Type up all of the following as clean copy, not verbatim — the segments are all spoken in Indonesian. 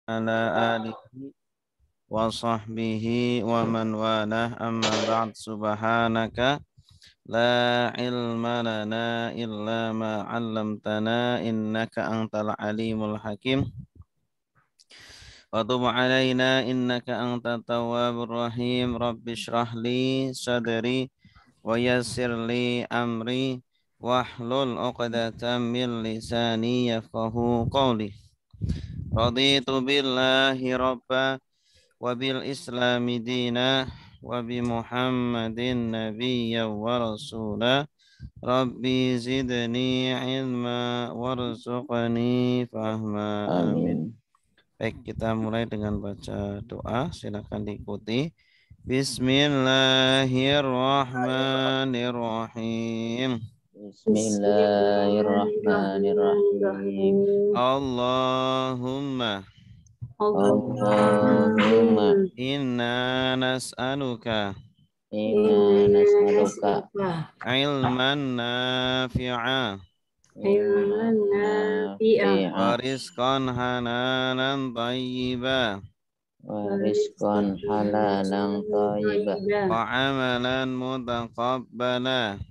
ala alihi wa sahbihi wa man walah amma ba'd subhanaka la ilma lana illa ma 'allamtana innaka antal alimul hakim wa tub 'alaina innaka antat tawwabur rahim rabbi shrah li sadri wa yassir li amri wahlul 'uqdatam min lisani yafqahu qawli raditu billahi rabba wa bil islami dina wa bi muhammadin nabiyya wa rasula rabbi zidni ilma warzuqni fahma amin. Baik, kita mulai dengan baca doa, silakan diikuti. Bismillahirrahmanirrahim. Bismillahirrahmanirrahim. Allahumma inna nas'aluka ilman nafi'a wa rizqan halalan thayyiba wa amalan mutaqabbala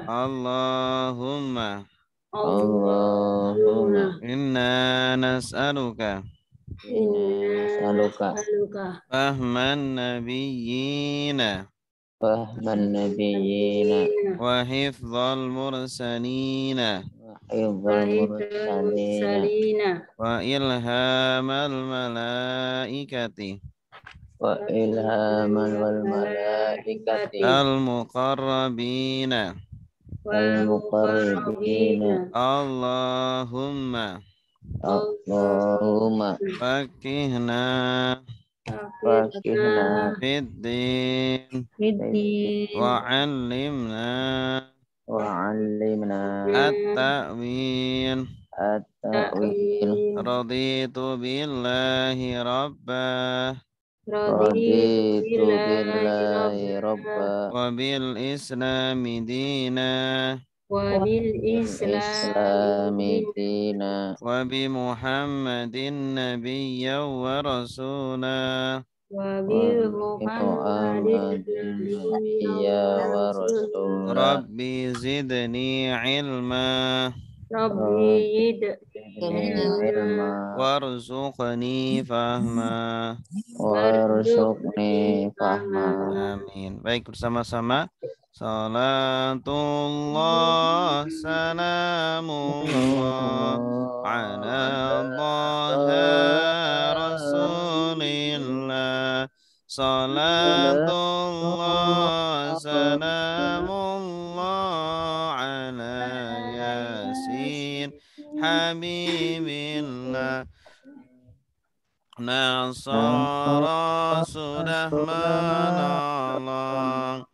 Allahumma inna nas'aluka fahman nabiyyina wa hifdzal mursalina wa ilhamal malaikati al-muqarrabina Allahumma fakihna fiddin wa 'allimna at-ta'wil raditu billahi rabba wa bil islami dina wa bi muhammadin nabiyya wa rasula rabbi zidni ilma warzuqni fahma. Amin. Baik, bersama-sama. Salatullah salamullah ala dhaha rasulillah. Salatullah salamullah ala yasin habibillah. Nasara sudah menolong,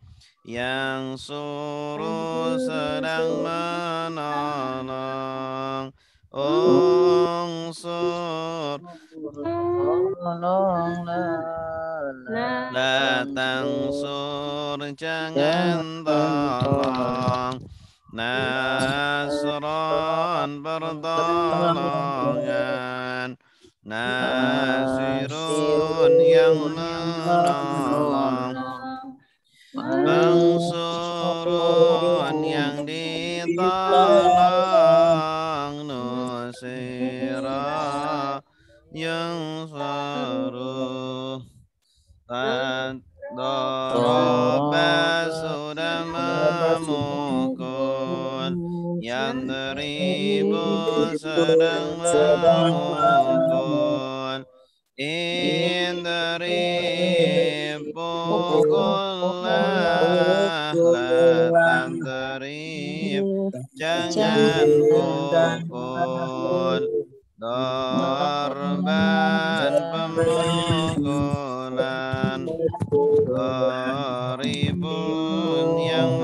yang suruh sedang menolong. Unsur la tangsur jangan tolong. Nasron pertolongan, nasirun yang menolong, bangsurun yang ditolong, nusira yang saruh. Doroba sudah memukul, yang deribu sedang memukul. Indri pukullah, la tadrib jangan pukul. Dorban pemukulan, doribun yang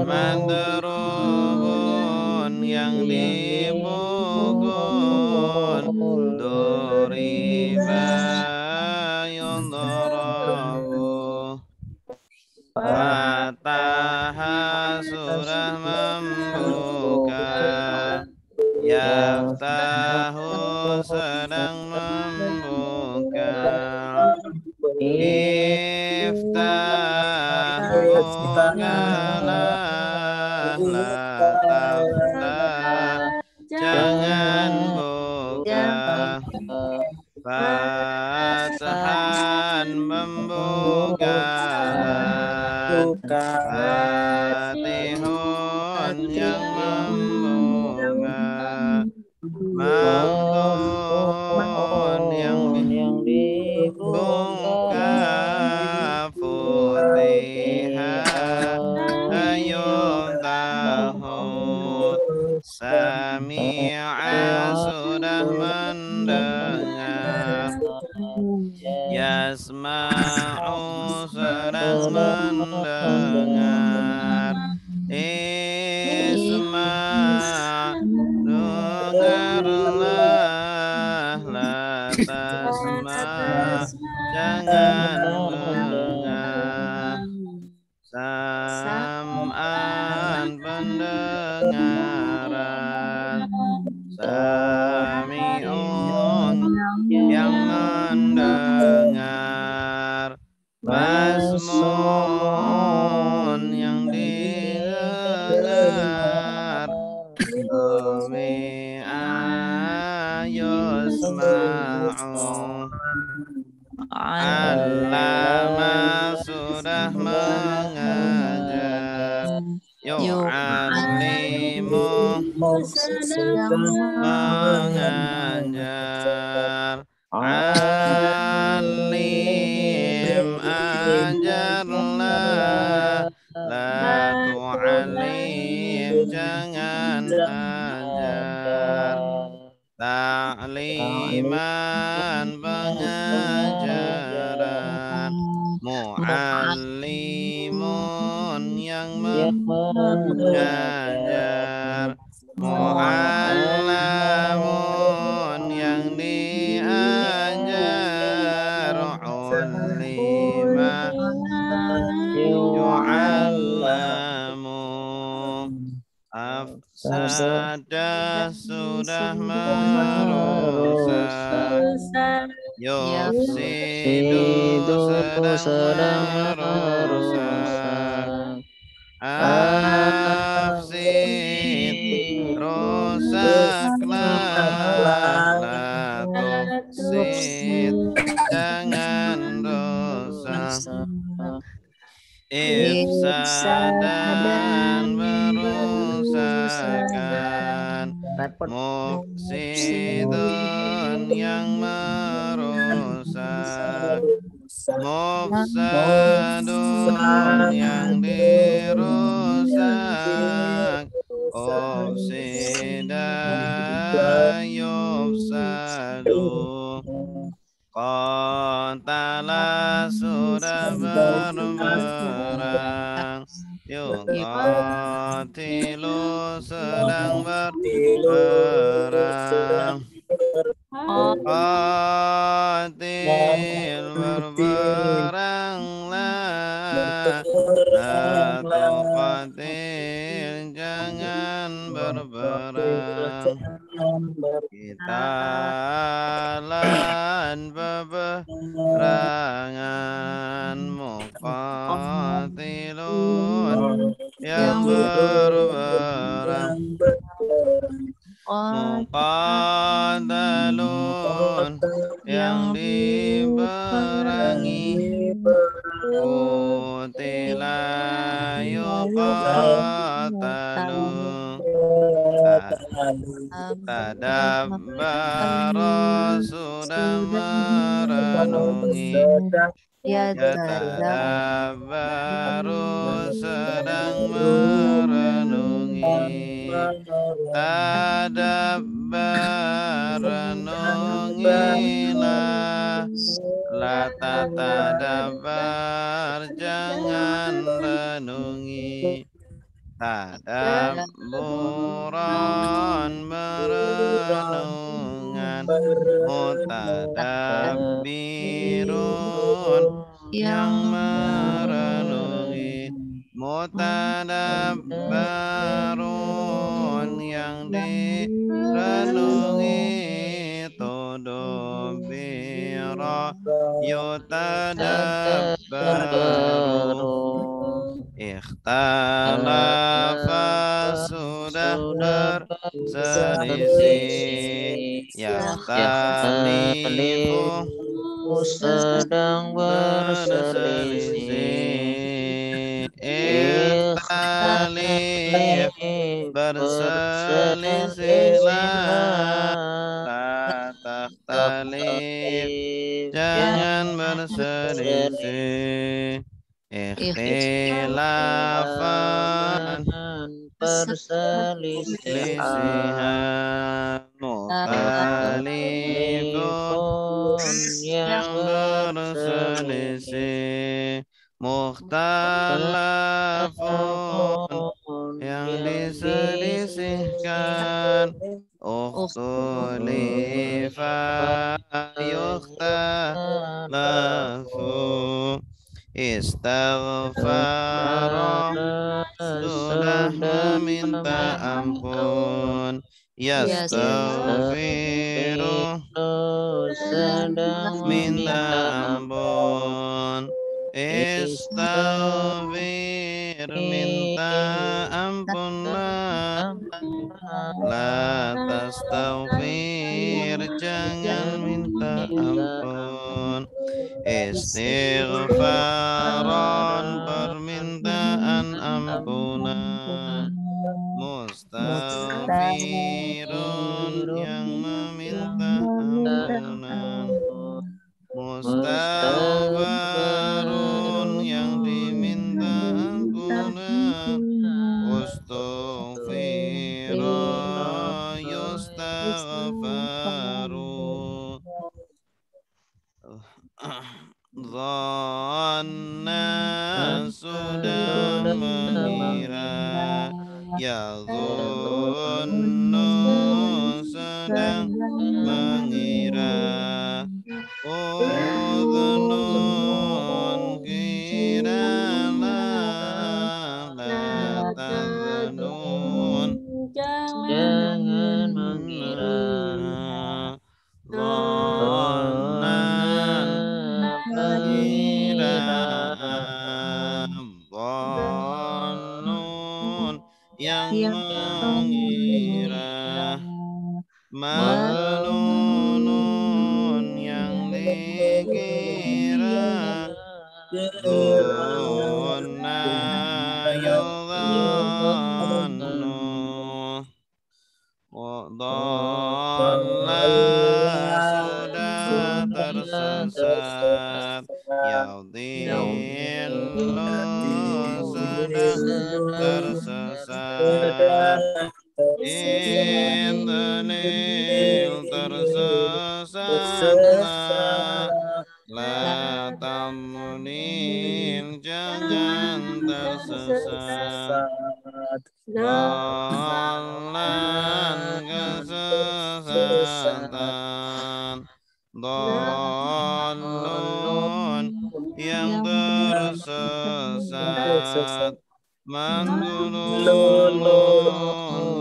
mandrubun yang dipukul. Doriba yundrabu, fataha sudah membuka. membuka, yaftahu sedang membuka, iftah bukalah, la taftah jangan buka, Fatahan pembukaan, Fatihun yang membuka, Maftuhun yang dibuka, Futihah yuftahu, Sami'a sudah mendengar, Yasma'u sedang mendengar, Isma' dengarlah, la tasma' jangan dengar, Sam'an pendengaran, Sami'un yang mendengar, Masmun yang didengar, Sami'a yusma'u, Allama sudah mengajar, Yu'allimu mengajar, Alim ajarlah, la tu'alim jangan ajar, Ta'liman pengajaran, Mu'allimun yang mengajar, Mu'allamun yang diajar, Ullima yu'allamu, Afsadah sudah merusak, Yufsidu sedang merusak, Afsid rusaklah, la tufsid jangan rusak, Ifsadan merusakan, Mufsidun yang merusak, Mufsadun yang dirusak, Ufsida yufsadu, Qatala sudah berperang, Yuqatilu sedang berperang, Qatil berperanglah, la tuqatil jangan berperang, Qitalan peperangan, Muqatilun yang berperang, Muqatalun yang diperangi, Qutila yuqatalu, Tadabbara sudah merenungi, Yatadabbaru sedang merenungi, Tadabbar renungilah, la tatadabbar jangan renungi, Tadabburan merenungan, Mutadabbirun yang merenungi, Mutadabbarun direnungi tudubira yutadabbaru ikhtalafa sudah berselisih yakhtalifu sedang berselisih ikhtalif berselisihlah la takhtalif jangan berselisih ikhtilafan perselisihan mukhtalifun yang berselisih mukhtalafun yang diselisihkan ukhtulifa yukhtalafu istaghfara sudah meminta ampun yastaghfiru sedang minta meminta ampun istaghfir minta ampunlah la tastaghfir jangan minta ampun istighfaran permintaan ampunan mustaghfirun yang meminta ampunan mustaghfarun yang diminta ampunan Astaghfirullah yustaghfaru Dhanna sudah mengira ya dhunnu sedang mengira udhunun kiralah la tadhunun jangan mengira dhannan mengira dhannun yang mengira madhnunun yang dikira dhunna yudhannu dhalla sudah tersesat yadhillu sedang tersesat indalil tersesatlah la tamnil jangan tersesat dhalan kesesatan dhalun yang tersesat mandulun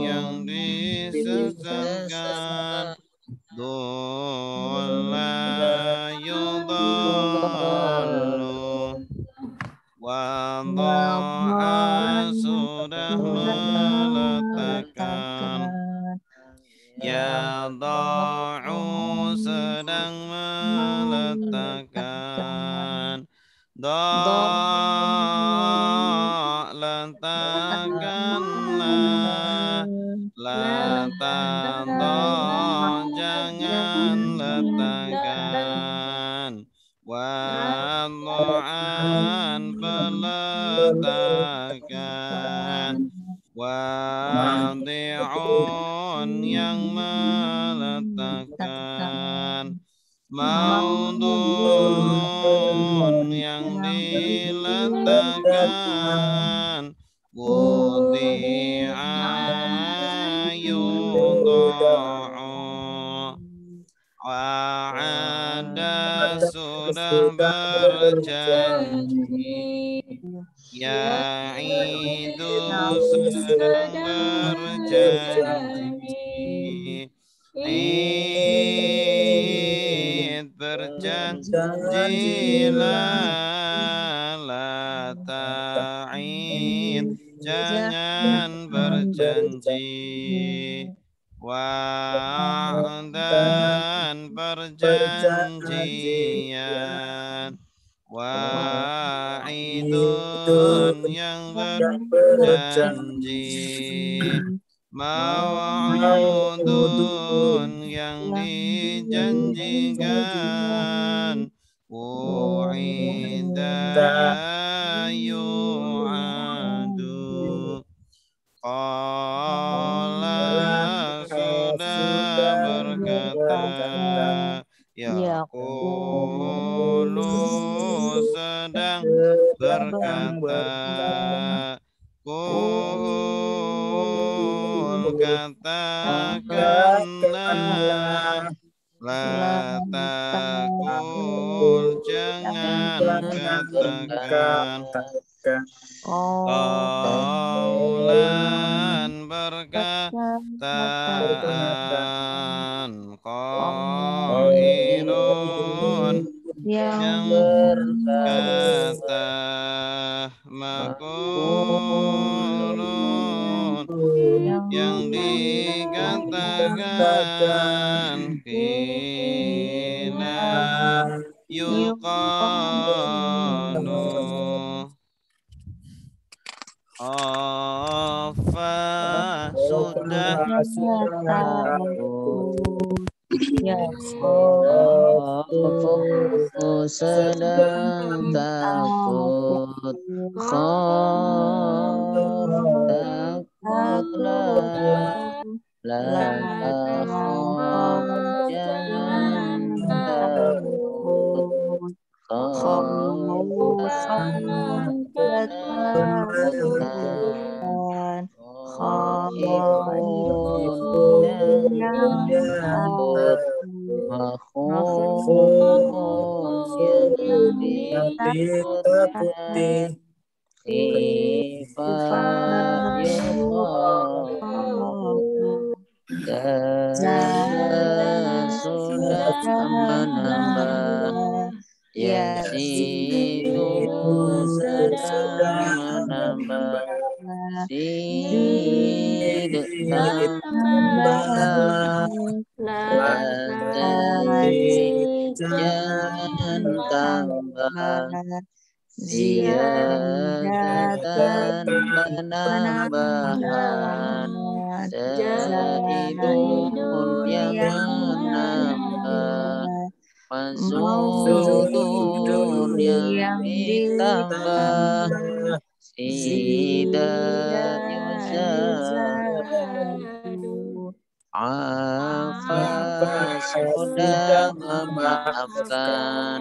yang disesatkan dhalla yudhallu wadha'a sudah meletakkan ya da'u sedang meletakkan da' letakkanlah la tadha' jangan letakkan wadha'an peletakan wadi'un yang meletakkan maudhu'un yang diletakkan wudi'a yudha'u wa'ada sudah berjanji ya'idu sedang berjanji janjilah la ta'id, jangan berjanji. Wa'dan perjanjian, wa'idun yang berjanji, maw'udun yang dijanjikan, u'ida yu'adu. Qala sudah berkata, yaqulu sedang berkata, qul katakanlah, la taqul jangan katakan, qaulan perkataan, qailun yang berkata, maqulun yang dikatakan, qila yuqalu. Khafa sudah Khafu sedang takut, takutlah, la takhaf jangan takut, khaufan ketakutan, khaifun yang takut, makhufun yang ditakuti, khifat yukhafu. Zada sudah menambah, yazidu sedang menambah, zid tambah, la tazid jangan tambah, ziyadatan penambahan, zaidun yang menambah, mazudun yang ditambah, zida yuzadu. Afa sudah memaafkan,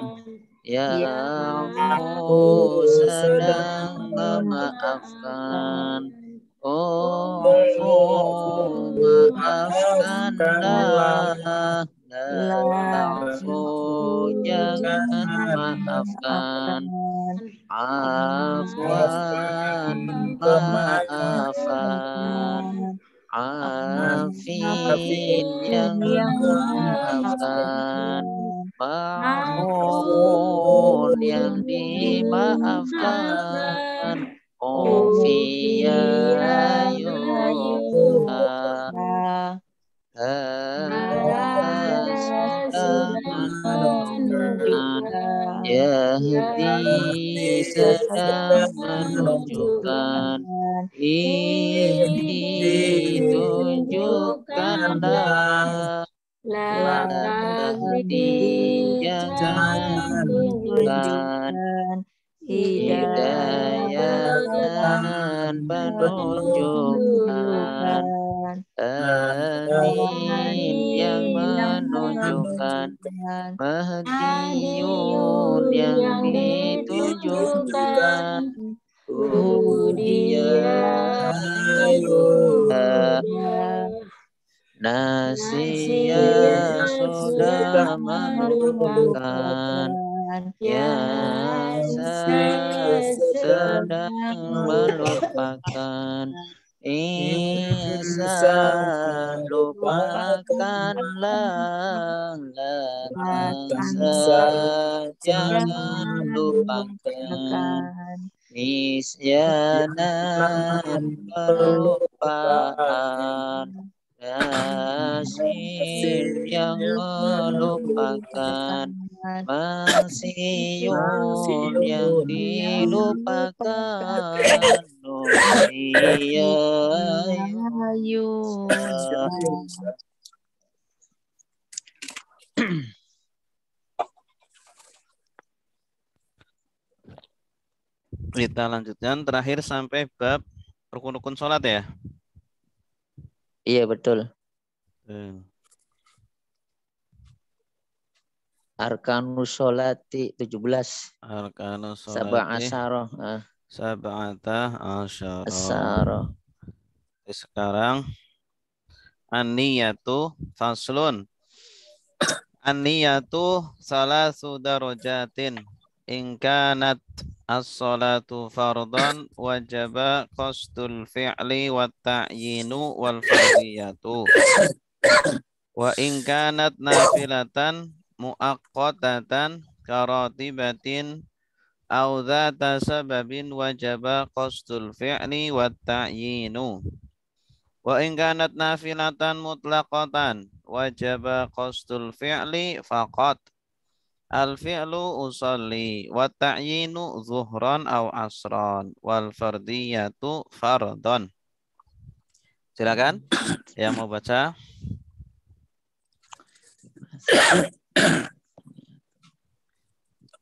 ya'fu sedang memaafkan, ufu maafkanlah, la ta'fu jangan maafkan, afwan maafan, afin yang memaafkan, mahfun yang dimaafkan, ufiya yu'ta. Sudah menunjukkan, Yahdi sedang menunjukkan, tunjukkanlah, la tahdi jangan tunjukkan, hidayatan penunjukan, anin yang menunjukkan, mahdiyun yang ditunjukkan, hudiyah Nasia sudah melupakan, Yasa sedang melupakan, Insan lupakanlah, jangan lupakan. Nisyanan pelupaan nasib yang melupakan, Mansiun yang dilupakan, Nusia Yusa. Kita lanjutkan terakhir sampai bab rukun-rukun sholat ya. Iya betul. Arkanus sholati 17. Arkanus Sab'a sholati asyara. sab'ata asyara. Asyara. Sekarang an-niyatu faslun. An-niyatu salasu darajatin. In kanat as-salatu fardan wajaba qasdul fi'li wat ta'yinu wal fardiyatu. Wa in kanat nafilatan muaqqatatan karatibatin aw dzata sababin wajaba qasdul fi'li wat ta'yinu. Wa in kanat nafilatan mutlaqatan wajaba qasdul fi'li faqat. Al-fi'lu usalli wa ta'yinu zuhran aw asran wal fardiyatu fardon. Silakan yang mau baca.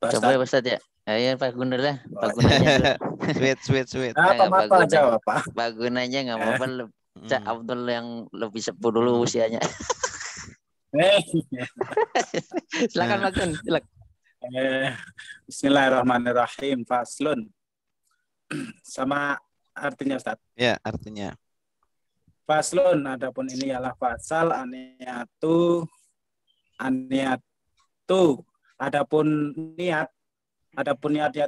Coba ya Ustaz ya. Ayo Pak Gunur lah. Pak Gunanya dulu. Sweet. Apa jawab Pak? Pak Gunanya nggak apa-apa. Cak Abdul yang lebih sepuh dulu usianya. Silakan Pak Gun. Silakan. Bismillahirrahmanirrahim. Faslun. Sama artinya Ustaz. Ya, artinya. Faslun, adapun ini ialah fasal aniyatu. Adapun niat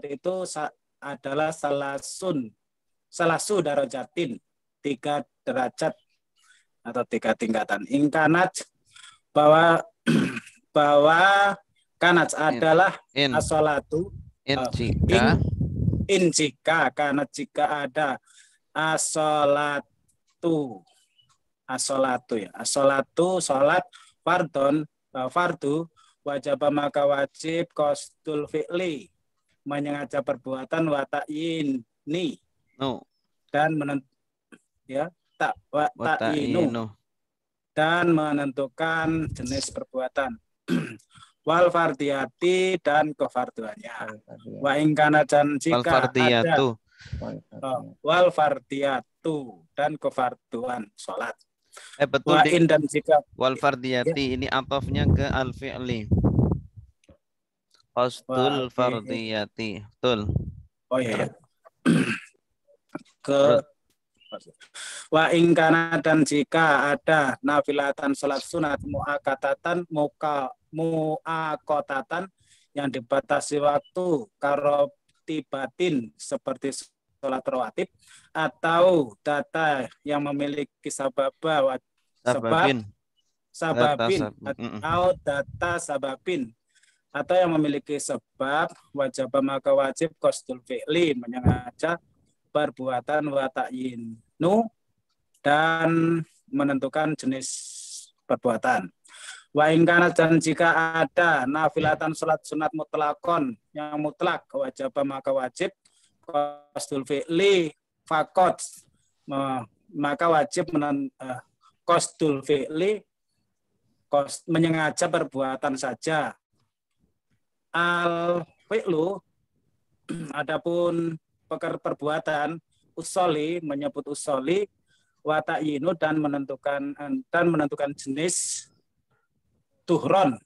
itu adalah salasu darajatin, 3 derajat atau 3 tingkatan. Ingkanat bahwa kanat adalah as-salatu jika ada as-salatu salat fardu wajib maka wajib qasdul fi'li menyengaja perbuatan wa ta'yini dan dan menentukan jenis perbuatan wal fardiyati dan kefarduannya. Wa in kana dan jika ada wal fardiyatu dan kefarduan salat. Betul wa in dan jika wal fardiyati ini atofnya ke al fi'li. Qasdul fardiyati. Betul. Oh iya. Wa in kana dan jika ada nafilatan salat sunat muakotatan yang dibatasi waktu karotibatin seperti salat rawatib atau data yang memiliki sababin atau data sababin atau yang memiliki sebab wajib maka wajib qasdul fi'li menyengaja perbuatan wa ta'yinu dan menentukan jenis perbuatan. Wa in kana dan jika ada nafilatan salat sunat mutlakon yang mutlak wajib maka wajib qasdul fi'li faqat maka wajib qasdul fi'li menyengaja perbuatan saja. Al fi'lu adapun perbuatan usoli menyebut usoli wa ta'yinu dan menentukan jenis duhur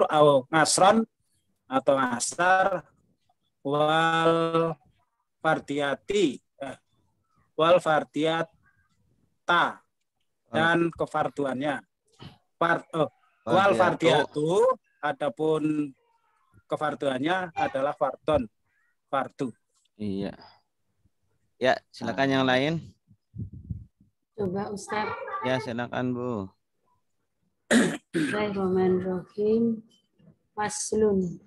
atau ngasron atau asar wal fardiyata dan kefarduannya. Wal fardiyatu adapun kefarduannya adalah fardu. Iya. Ya, silakan yang lain. Coba Ustaz. Ya, silakan Bu. Bismillahirrahmanirrahim. Faslun.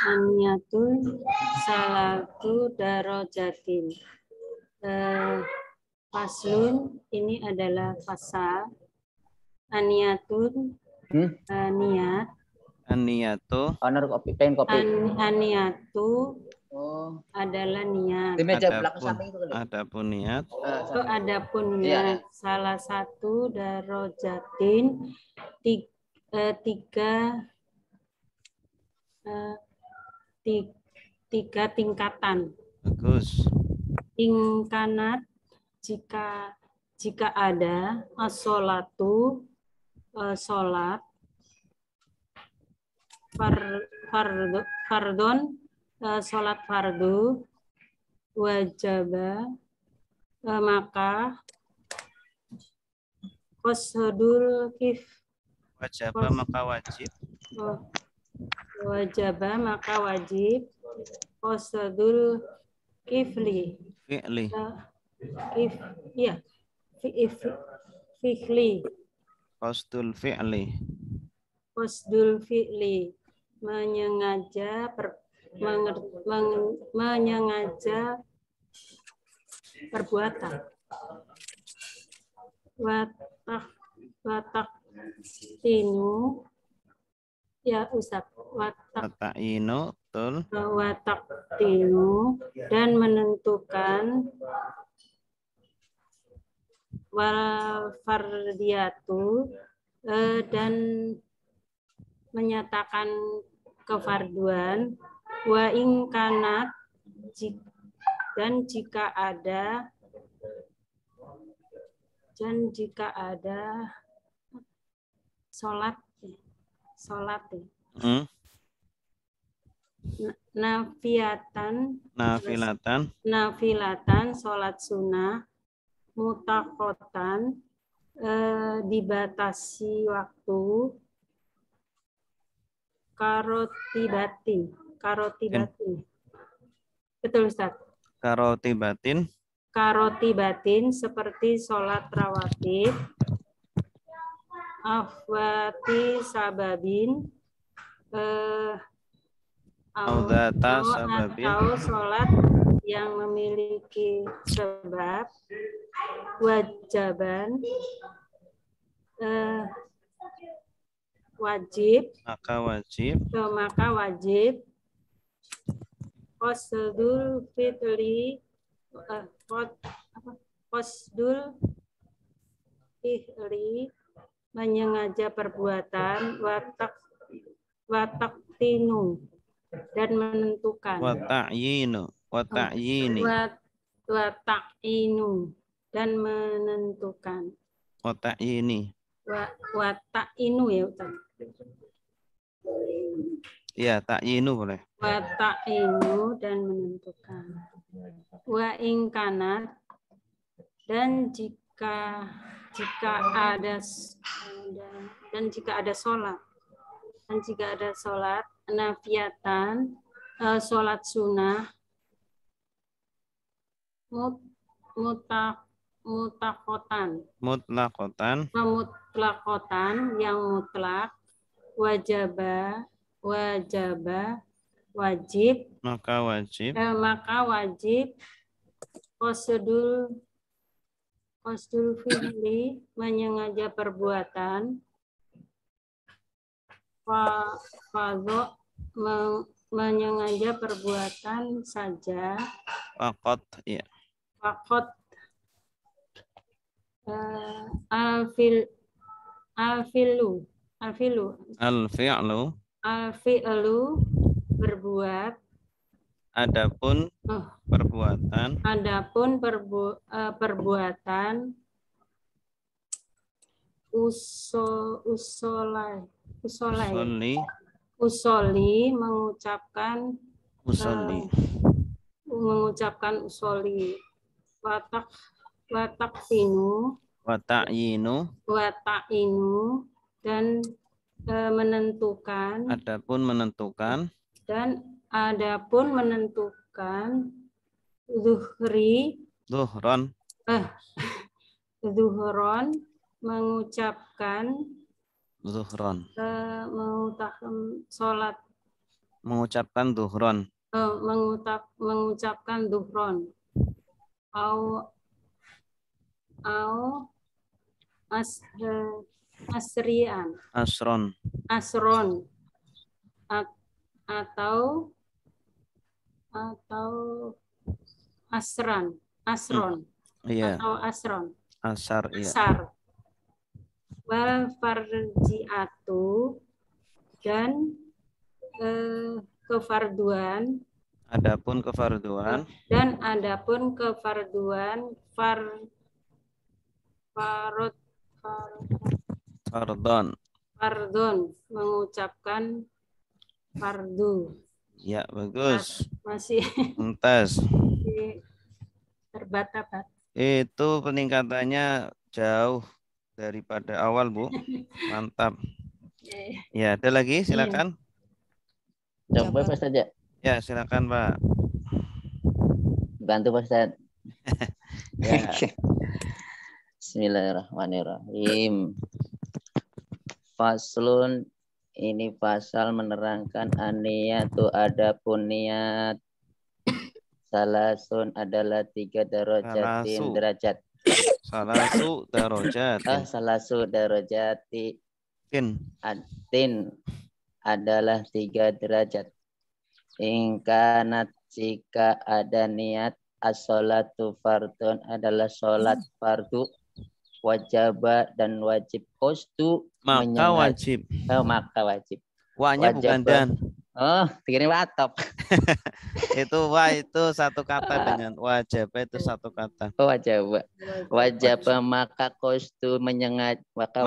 Aniyatun salatu darajatin. Faslun ini adalah pasal. Aniyatun niat. Aniyatu Honor kopi, pengen kopi. Aniyatu Oh, adalah niat. di meja belakang samping itu kali. adapun niat Adapun Iya. niat salah satu darajatin tiga tingkatan. bagus. Ingkanat jika ada as-sholatu sholat fardon sholat fardu wajaba maka qasdul Wajaba maka wajib. wajaba maka wajib qasdul kifli Fi'li. fi'li Qasdul fi'li. qasdul fi'li menyengaja perbuatan. Watak tinu ya Ustaz. Wata'inu, betul. Watak tinu dan menentukan wal fardiyatu dan menyatakan kefarduan wa ingkanat dan jika ada sholat nafilatan sholat sunnah mutakotan dibatasi waktu karotibatin betul Ustaz. Karotibatin seperti sholat rawatib, afwati sababin, atau sholat yang memiliki sebab, wajaban, wajib, maka wajib, qasdul fitri, qasdul fi'li menyengaja perbuatan, watak tinu dan menentukan, wata'yinu dan menentukan, wata'yini wata'inu ya Ustaz. Iya, ta'yinu boleh. Wata'inu dan menentukan. Wa ingkanat dan jika ada sholat nafiatan sholat sunnah mutlakotan yang mutlak wajib maka wajib qasdul fi'li menyengaja perbuatan fadho menyengaja perbuatan saja faqat ya al-fi'lu berbuat adapun perbuatan usoli mengucapkan usoli wata'yinu dan menentukan adapun menentukan zuhron zuhron mengucapkan Zuhron. sholat Mengucapkan zuhron. mengucapkan zuhron au asrian Asron. asron atau asron Iya. atau asron Asar. Iya. asar wal farjiatu dan kefarduan Adapun kefarduan. dan adapun kefarduan fardon mengucapkan fardu. Ya, bagus. Masih Mumtaz. terbata-bata. Itu peningkatannya jauh daripada awal, Bu. Mantap. Ya, ada lagi? Silakan. Coba Pak Ustadz ya. Ya, silakan, Pak. Bantu Pak Ustadz. Ya. Bismillahirrahmanirrahim. Faslun, ini pasal menerangkan aniyatu, adapun niat. Salasun adalah 3 derajat. Salasu darajatin. Salasu darajati. Tin adalah 3 derajat. Ingkanat jika ada niat as-sholatu fardun adalah sholat fardu. Wajaba dan wajib kostu maka wajib. Maka wajib. Wanya bukan dan. Oh, pikirin watop. Itu wa itu satu kata dengan wajib itu satu kata. Oh, wajib maka kostu menyengaja maka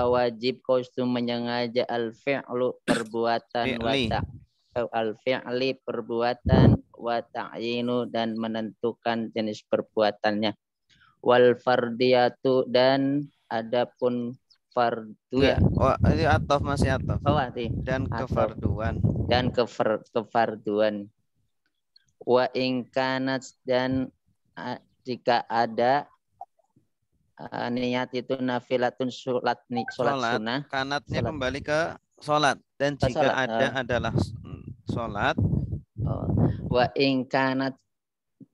wajib kostu menyengaja al-fi'lu perbuatan al-fi'li perbuatan wa ta'yinu dan menentukan jenis perbuatannya. Wal fardiyatu dan adapun fardu ya. Oh, ini atof masih atof. Oh, dan kefarduan. Dan kefarduan. Wa ingkanat dan jika ada niat itu nafilatun sholat sunnah. Kanatnya sholat. Kembali ke sholat dan jika ada adalah sholat. Wa ingkanat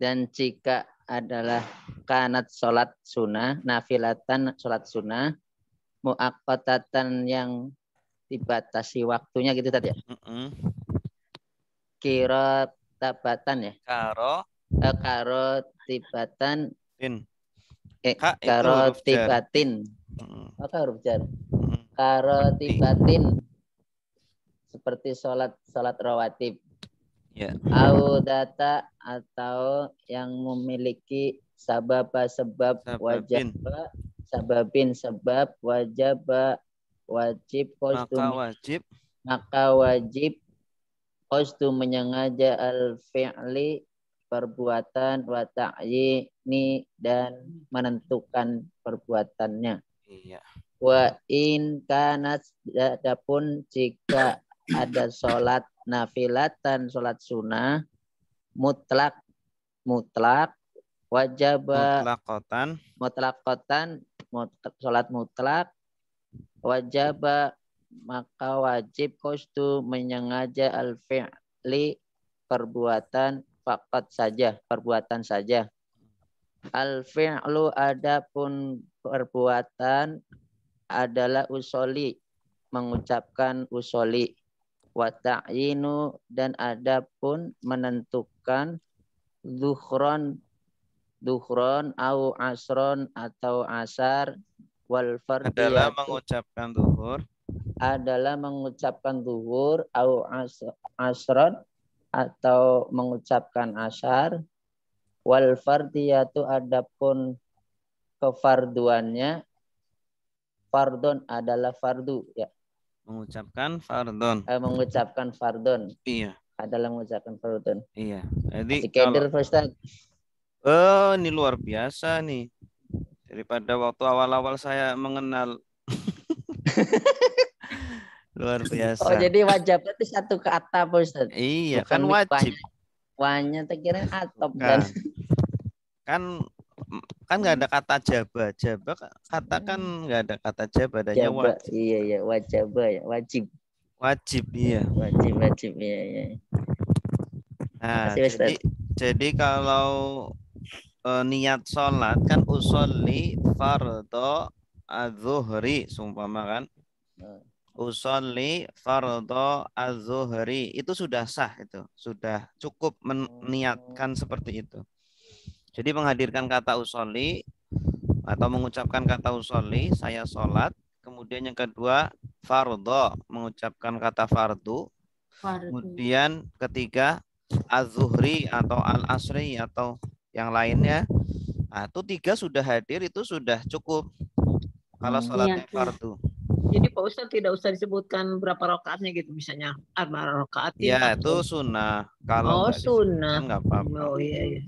dan jika adalah kanat sholat sunnah, nafilatan sholat sunnah, muaqqatatan yang dibatasi waktunya gitu tadi ya. Kiro tabatan ya. Karo tibatan. Karo tibatin. Maka huruf jar. Karo tibatin. Seperti sholat rawatib. Ya. Audata atau yang memiliki sebab wajib sebab wajib maka wajib kostu menyengaja al-fi'li perbuatan wa ta'yini dan menentukan perbuatannya. Iya. Wa in kanat adapun jika ada sholat nafilatan sholat sunnah mutlak wajib mutlakotan sholat mutlak wajib maka wajib kostu menyengaja al-fi'li perbuatan saja al-fi'lu adapun perbuatan adalah usoli mengucapkan usoli wa ta'yinu dan adapun menentukan dukhron au asron atau asar wal fardiyatu adalah mengucapkan duhur au asron atau mengucapkan asar wal fardiyatu adapun kefarduannya fardon adalah fardu ya. Mengucapkan fardon. Iya. Adalah mengucapkan fardon. Iya. Jadi kalau ini luar biasa nih. Daripada waktu awal-awal saya mengenal. Luar biasa. Oh, jadi wajib itu satu kata, Pak Ustaz. Iya, bukan kan wajib. Wanya tak kira atop kan Kan nggak ada kata jaba. Jaba kata kan nggak ada kata jaba, adanya Jaba, wajib. iya ya, wajaba ya, wajib, Wajib, iya. wajib, iya ya. Nah, Makasih Ustaz. jadi kalau niat sholat kan usolli fardho az-zuhri, sumpama kan. Usolli fardho az-zuhri itu sudah sah, itu sudah cukup meniatkan seperti itu. Jadi menghadirkan kata usolli atau mengucapkan kata usolli, saya sholat. Kemudian yang kedua fardho, mengucapkan kata fardu. Kemudian ketiga az-zuhri atau al-asri atau yang lainnya. Nah, itu 3 sudah hadir, itu sudah cukup kalau sholatnya fardu. Jadi Pak Ustadz tidak usah disebutkan berapa rakaatnya gitu, misalnya 4 rakaat. Ya, itu sunnah. Kalau nggak sunnah. nggak apa-apa. Oh iya.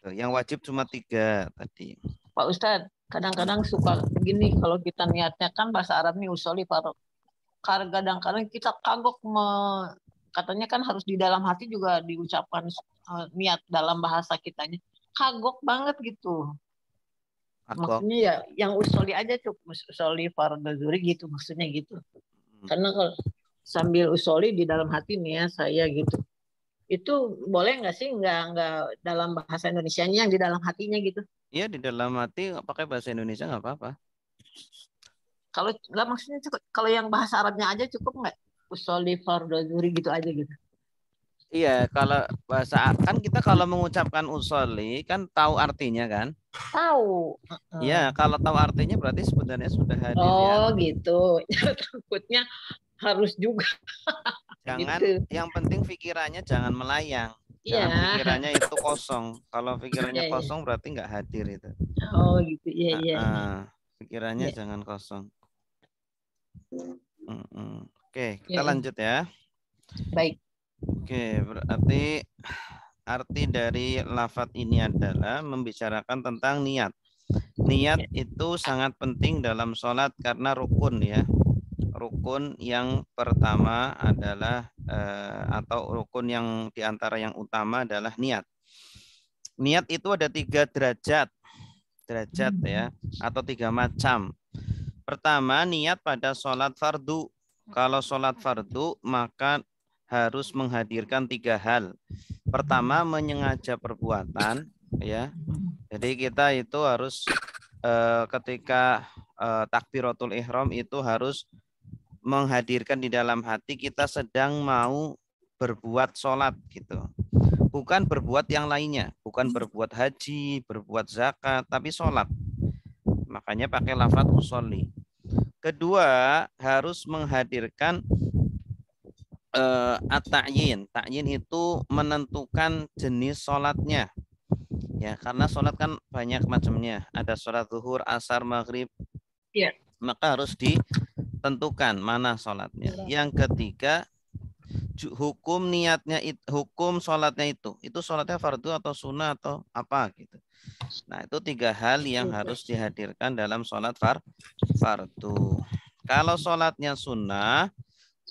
Yang wajib cuma 3 tadi. Pak Ustadz, kadang-kadang suka begini, kalau kita niatnya kan bahasa Arabnya usolli fardhu. Kadang-kadang kita kagok katanya kan harus di dalam hati juga diucapkan niat dalam bahasa kitanya. Kagok banget gitu. Maksudnya ya yang usolli aja cukup, usolli fardhu zuhri gitu, maksudnya gitu. Karena kalau sambil usolli di dalam hati nih ya saya gitu. Itu boleh nggak sih, nggak dalam bahasa Indonesianya, yang di dalam hatinya gitu? Iya, di dalam hati pakai bahasa Indonesia nggak apa-apa. Kalau nggak, maksudnya kalau yang bahasa Arabnya aja cukup nggak? Usolli fardhu zuhri gitu aja gitu. Iya, kalau bahasa kan kita kalau mengucapkan usolli kan tahu artinya kan? Tahu. Iya, kalau tahu artinya berarti sebenarnya sudah hadir ya. Oh gitu. Takutnya harus juga. Jangan, gitu. Yang penting pikirannya jangan melayang. Iya. Jangan pikirannya itu kosong. Kalau pikirannya kosong berarti nggak hadir itu. Oh gitu, iya. Pikirannya jangan kosong. Oke, kita lanjut ya. Baik. Oke, berarti arti dari lafadz ini adalah membicarakan tentang niat. Niat itu sangat penting dalam sholat karena rukun ya. Rukun yang pertama adalah atau rukun yang diantara yang utama adalah niat. Niat itu ada 3 derajat ya, atau 3 macam. Pertama, niat pada sholat fardu. Kalau sholat fardu maka harus menghadirkan 3 hal. Pertama, menyengaja perbuatan ya. Jadi kita itu harus ketika takbiratul ihram itu harus menghadirkan di dalam hati kita sedang mau berbuat sholat gitu. Bukan berbuat yang lainnya, bukan berbuat haji, berbuat zakat, tapi sholat. Makanya pakai lafadz usolli. Kedua, harus menghadirkan at-ta'yin. Ta'yin itu menentukan jenis sholatnya. Ya, karena sholat kan banyak macamnya. Ada sholat zuhur, asar, maghrib. Iya. Maka harus ditentukan mana sholatnya. Yang ketiga, hukum niatnya, hukum sholatnya itu sholatnya fardu atau sunnah atau apa gitu. Nah, itu 3 hal yang harus dihadirkan dalam sholat fardu. Kalau sholatnya sunnah,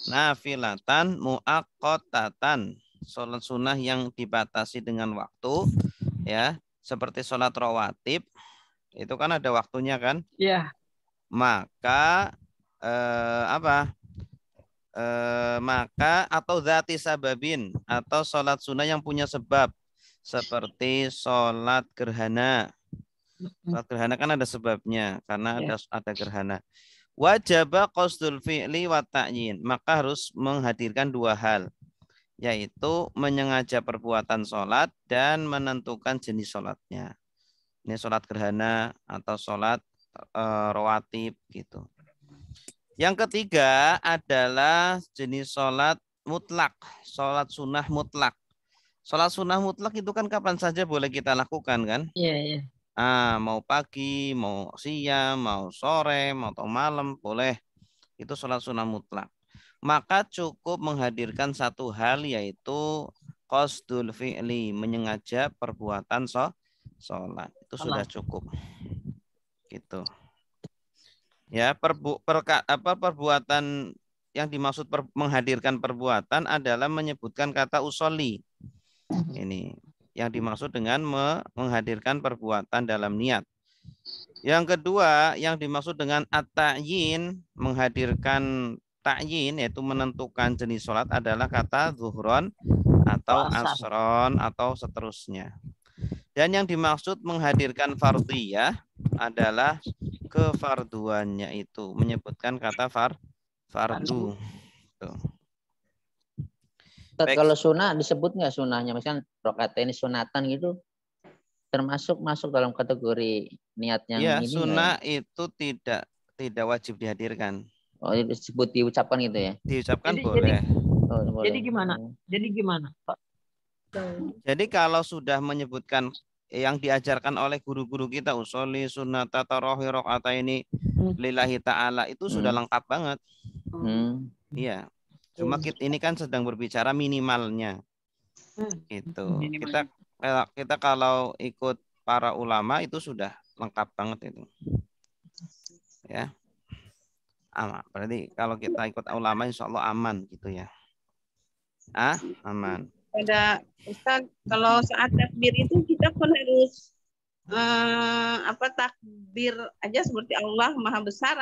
nafilatan muaqqatatan, sholat sunnah yang dibatasi dengan waktu ya, seperti sholat rawatib itu kan ada waktunya kan? Iya. Maka maka atau dzati sababin, atau sholat sunnah yang punya sebab seperti sholat gerhana. Sholat gerhana kan ada sebabnya karena ada gerhana. Wajaba qasdul fi'li wa ta'yin, maka harus menghadirkan 2 hal, yaitu menyengaja perbuatan sholat dan menentukan jenis sholatnya. Ini sholat gerhana atau sholat rawatib gitu. Yang ketiga adalah jenis sholat mutlak, sholat sunnah mutlak. Sholat sunnah mutlak itu kan kapan saja boleh kita lakukan kan? Iya. Mau pagi, mau siang, mau sore, mau malam, boleh. Itu sholat sunnah mutlak. Maka cukup menghadirkan 1 hal, yaitu qasdul fi'li, menyengaja perbuatan sholat. Itu sudah cukup. Gitu. Ya, perbuatan yang dimaksud menghadirkan perbuatan adalah menyebutkan kata usolli. Ini yang dimaksud dengan menghadirkan perbuatan dalam niat. Yang kedua, yang dimaksud dengan at-ta'yin, menghadirkan ta'yin, yaitu menentukan jenis sholat, adalah kata zuhron atau asron atau seterusnya. Dan yang dimaksud menghadirkan fardhiyah adalah kefarduannya itu, menyebutkan kata fardu. Tuh. Kalau sunnah disebut nggak sunnahnya? Misalnya rokaat ini sunatan gitu, masuk dalam kategori niat yang ya, ini. sunnah itu tidak wajib dihadirkan. Oh, itu disebut diucapkan gitu ya? Diucapkan boleh. Jadi gimana? Jadi gimana, Pak? Jadi kalau sudah menyebutkan yang diajarkan oleh guru-guru kita, usolli sunnata tarawih rokaat ini lillahi ta'ala, itu sudah lengkap banget. Iya. Cuma ini kan sedang berbicara minimalnya. Gitu. Kita kalau ikut para ulama itu sudah lengkap banget itu. Ya. Aman. Berarti kalau kita ikut ulama insya Allah aman gitu ya. Aman. Pada Ustaz, kalau saat takbir itu kita pun harus takbir aja seperti Allah Maha Besar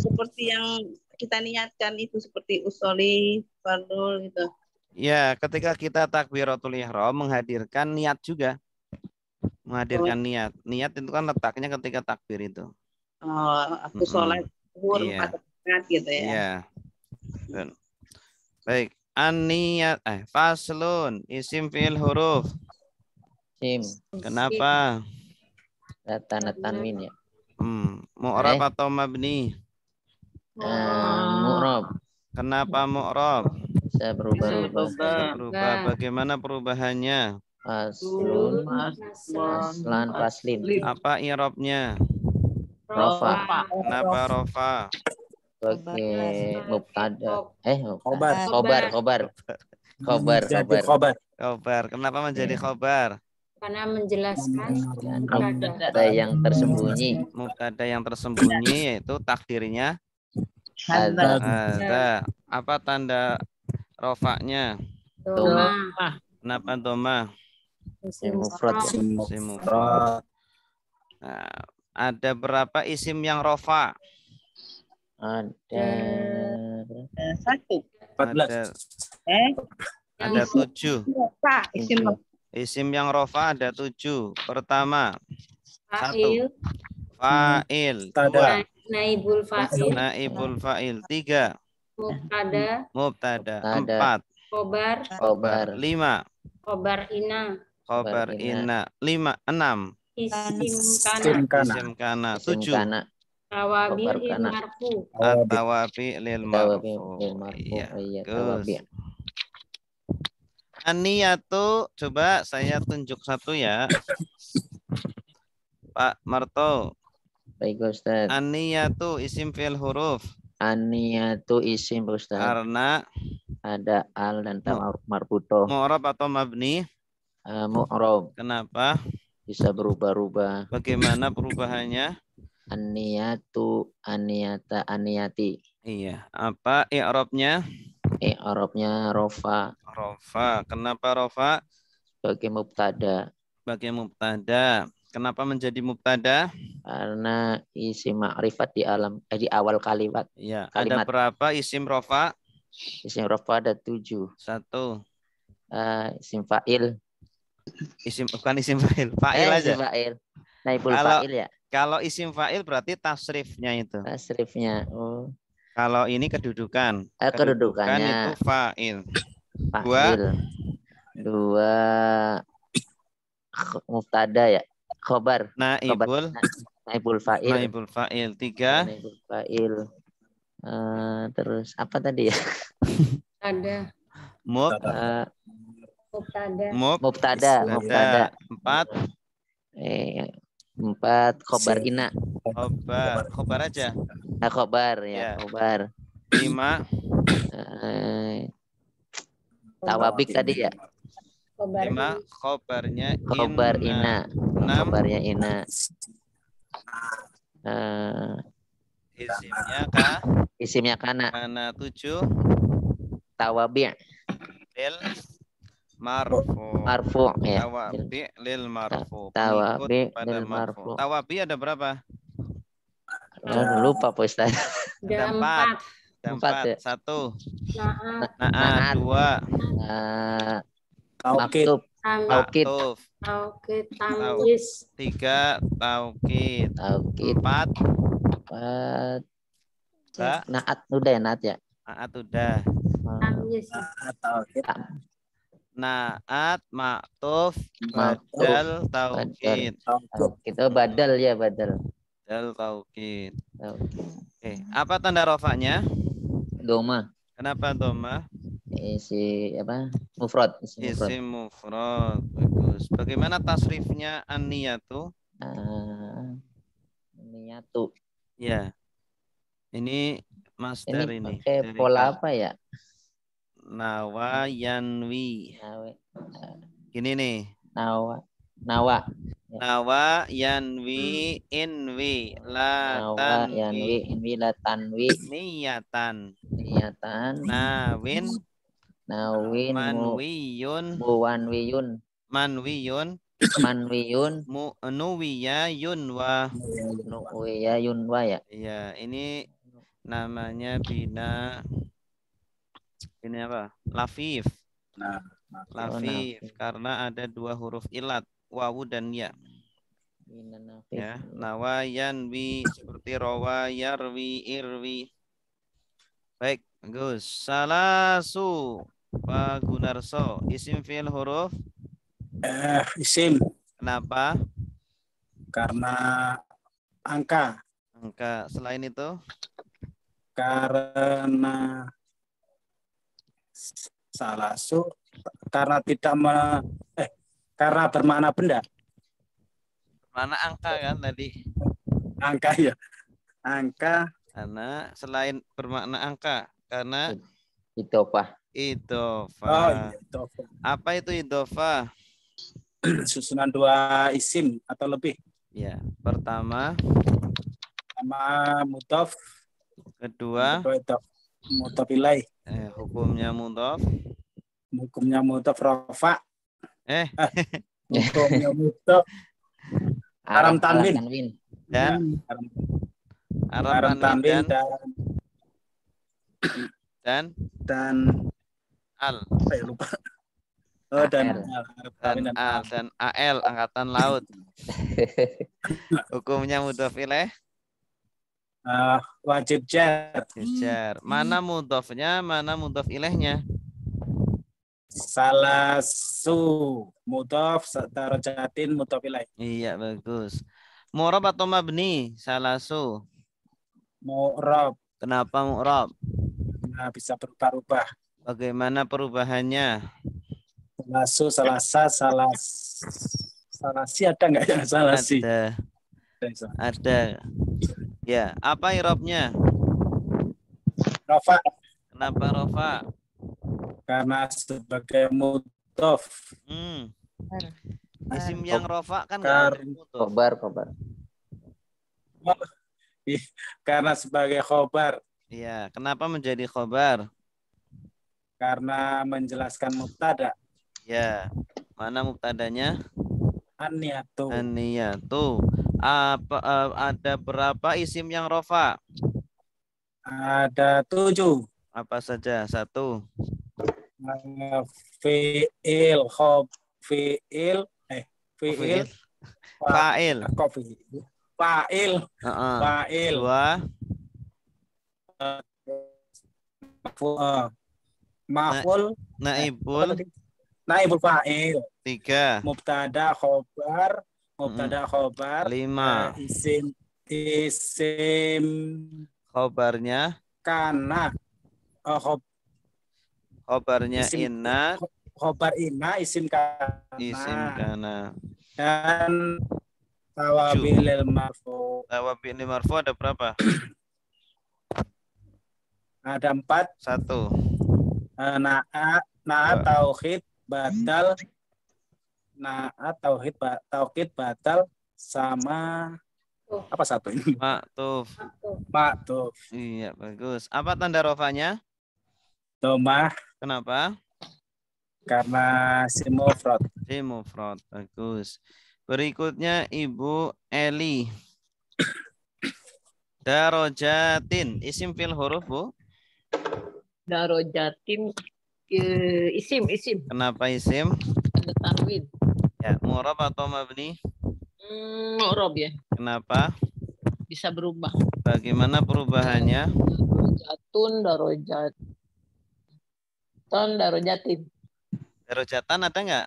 seperti yang kita niatkan itu seperti usolli fardhu gitu. Ya, ketika kita takbiratul ihram menghadirkan niat juga. Menghadirkan niat. Niat itu kan letaknya ketika takbir itu. Aku sholat zuhur 4 rakaat gitu ya. Iya. Baik. An-niyat faslun isim fi'il huruf. Kenapa? Tanda tanwin ya. Mu'rab atau mabni? Mu'rab. Kenapa mu'rab? Bisa berubah-ubah. Bagaimana perubahannya? Faslun, faslin. Apa i'rabnya? Rofa. Kenapa rofa? Sebagai mubtada. Khobar. Kenapa menjadi khobar? Karena menjelaskan mubtada yang tersembunyi. Mubtada yang tersembunyi yaitu takdirnya ada. Apa tanda rofaknya? Doma. Kenapa doma? Isim mufrad. Nah, ada berapa isim yang rofa? Ada 1. 14. Ada 7. Isim Isim yang rofa ada 7. Pertama, Fa'il. 1. Fa'il. 2. Naibul fa'il. Naibul fa'il. 3. Mubtada. 4. Khobar. 5. Khobar ina. 6. Isim kana. 7. Tawabil marfu. Tawabi lil marfu. Iya. An-niyatu, coba saya tunjuk satu ya. Pak Marto. Baik Ustaz. An-niyatu isim fi'il huruf. An-niyatu isim Ustaz. Karena ada al dan ta marbutoh. Mu'rab atau mabni? Mu'rab. Kenapa? Bisa berubah-ubah. Bagaimana perubahannya? An-niyatu, an-niyata, an-niyati. Iya. Apa i'rabnya? I'rabnya rofa. Rofa. Kenapa rofa? Sebagai mubtada. Sebagai mubtada. Kenapa menjadi mubtada? Karena isim ma'rifat di awal kalimat. Iya. Ada berapa isim rofa? Isim rofa ada 7. 1. Isim fa'il. Bukan isim fa'il. Fa'il aja. Isim fa'il. Naibul fa'il ya. Kalau isim fa'il berarti tasrifnya itu. Tasrifnya. Kalau ini kedudukan. Kedudukannya itu fa'il. 2 mubtada ya. Khobar. Naibul fa'il. 3. Naibul fa'il. Terus apa tadi ya? Ada. Mubtada. 4. 4 khobar ina. Khobar aja. Khobar ya, khobar. 5. Tawabik tadi ya. 5 khobarnya khobar ina. 6 khobarnya ina. Isimnya Isimnya kana. Kana 7. Tawabi'. lil marfu. Marfu ya. Tawabi lil marfu. Tawabi Pengikut pada lil marfu. marfu. Tawabi ada berapa? Lupa Pak Ustaz. Ada Ada 4. Ada Empat 4. ya. 1. Naat. Naat. 2. Taukid. Maktub. Taukid. Maktuf. Taukid. Tamyiz. 3. Taukid. Taukid. 4. 4. Ba. Naat udah ya, naat ya. Naat udah. Tamyiz. Taukid. Naat, maktuf, Maktuf, badal, taukid. Taukid. Oh, badal ya, badal. Badal, taukid. Taukid. Oke, apa tanda rofaknya? Doma. Kenapa doma? Isi apa? Mufrad. Isim mufrad. Bagus. Bagaimana tasrifnya an-niyatu? Niyatu. Ya. Ini masdar ini. Pakai Dari pola apa ya? nawa yanwi. Gini nih. Nawa. Nawa yanwi inwi la Nawa tanwi. yanwi inwi la tanwi. Niyatan. Niyatan. Nawin. Nawin. Manwiyun. Muwanwiyun. Manwiyun. Manwiyun. Nuwiya yunwa. Nuwiya yunwa ya. Ya, ini namanya bina. Ini apa? Lafif. Nah, Lafif karena ada 2 huruf ilat, wawu dan ya. Ya, nawa yanwi seperti rawa yarwi irwi. Baik, bagus. Salasu Pak Gunarso, isim fi'il huruf. Isim. Kenapa? Karena angka. Angka. Selain itu? Karena salasu. Karena tidak karena bermakna benda. Mana angka kan tadi? Angka ya. Angka. Karena selain bermakna angka, karena idhofah. Idhofah. Oh, iya, idhofah. Apa itu idhofah? Susunan 2 isim atau lebih. Ya, pertama mudhof. Kedua mudhof ilaih. Hukumnya mudhof. Hukumnya mudhof rafa. Hukumnya mudhof haram tanwin. Dan haram tanwin dan al. Saya lupa. Oh, dan AL angkatan laut. Hukumnya mudhof ilaih. Wajib jar. Mana mudhofnya, mana mudhof ilaihnya? Salasu mudhof darajatin mudhof ilaih. Iya, bagus. Mu'rab atau mabni? Salasu. Mu'rab. Kenapa mu'rab? Nah, bisa berubah-ubah. Bagaimana perubahannya? Salasu, salasa, salasi ada nggak ya? Salasi. Ada. Ya, apa i'rabnya? Rafa. Kenapa rafa? Karena sebagai mudhof. Isim yang rafa kan nggak ada mudhof. Khobar. Karena sebagai khobar. Iya, kenapa menjadi khobar? Karena menjelaskan mubtada. Ya, mana mubtadanya? An-niyatu. An-niyatu. Ada berapa isim yang rafa? Ada 7. Apa saja? 1. Fi'il, fi'il, fa'il. Fa'il. Fa'il. 2. Maf'ul. Naibul fa'il. 3. Mubtada khobar. 5. Isim khobarnya kana. Khobarnya inna. Khobar inna isim kana. Dan tawabil marfu. Tawabil marfu ada berapa? Ada 4. 1. Naat tauhid batal. Naat tauhid batal sama apa satu ini? Maktuf. Iya, bagus. Apa tanda rofanya? Domah. Kenapa? Karena isim mufrad. Isim mufrad. Bagus. Berikutnya Ibu Eli. Darojatin. Isim fil huruf, Bu. Darojatin isim. Kenapa isim? Ada tanwin. Ya, mu'rab atau mabni? Mu'rab ya. Kenapa? Bisa berubah. Bagaimana perubahannya? Darojatin. Darojatan ada nggak?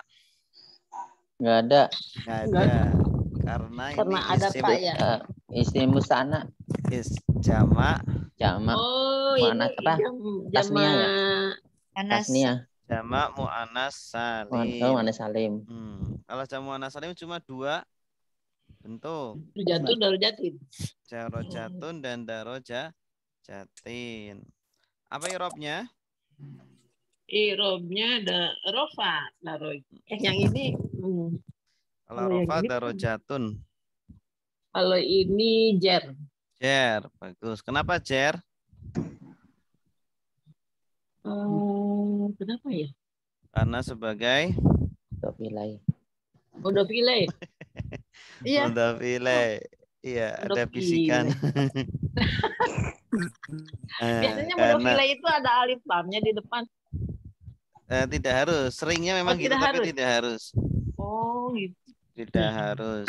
Nggak ada. Nggak Nggak ada. Karena Karena ini ada isim tak ya. Isim musana. Jama' Jamak. Oh, Mu'annas ini apa? Tasniah ya? Panas. Tasniah. jama' mu'annas salim. Mu'annas salim. Kalau jama' mu'annas salim cuma 2 bentuk. Darojatin. Darojatun dan darojatin. Apa irobnya? Irobnya ada rofa. Yang ini. Kalau yang rofa ini- darojatun. Kalau ini jer. Jer, bagus. Kenapa jer? Kenapa ya? Karena sebagai Topilai. Udah pilih. Iya. mudhafilai. Iya, ada Mudhaf bisikan. Biasanya Karena mudofile itu ada alif lamnya di depan. tidak harus. Seringnya memang gitu, tidak tapi harus. tidak harus. Oh, gitu. Tidak harus.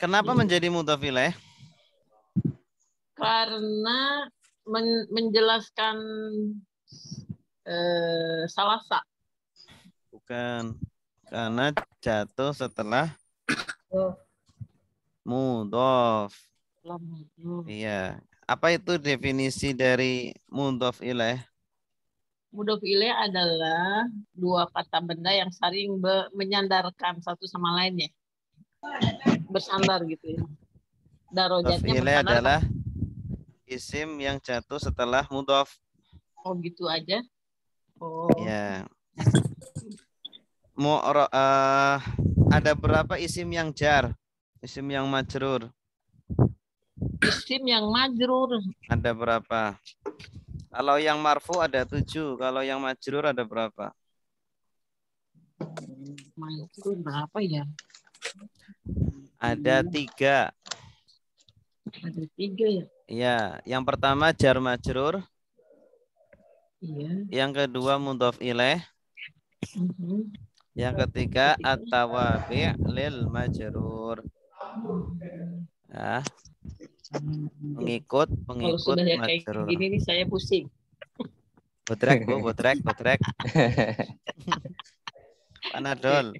Kenapa menjadi mudhafilai? Karena menjelaskan salasa. Bukan. Karena jatuh setelah mudhaf. Iya. Apa itu definisi dari mudhaf ilaih? Mudhof ilaih adalah dua kata benda yang saling menyandarkan satu sama lainnya. Bersandar gitu ya. Mudhaf Darojatnya ilaih bersandar. adalah isim yang jatuh setelah mudhaf. Oh, gitu aja. Oh. Ya. Ada berapa isim yang jar? Isim yang majrur? Isim yang majrur. Ada berapa? Kalau yang marfu ada 7. Kalau yang majrur ada berapa? Majrur berapa ya? Ada 3. Ada 3 ya? Iya. Yang pertama jar majrur. Iya. Yang kedua mudhaf ilaih. Yang ketiga at-tawabi' lil majrur. Ya. Pengikut Kalau sudah ya kayak majrur. gini nih saya pusing. Botrek, Bu, botrek. Panadol.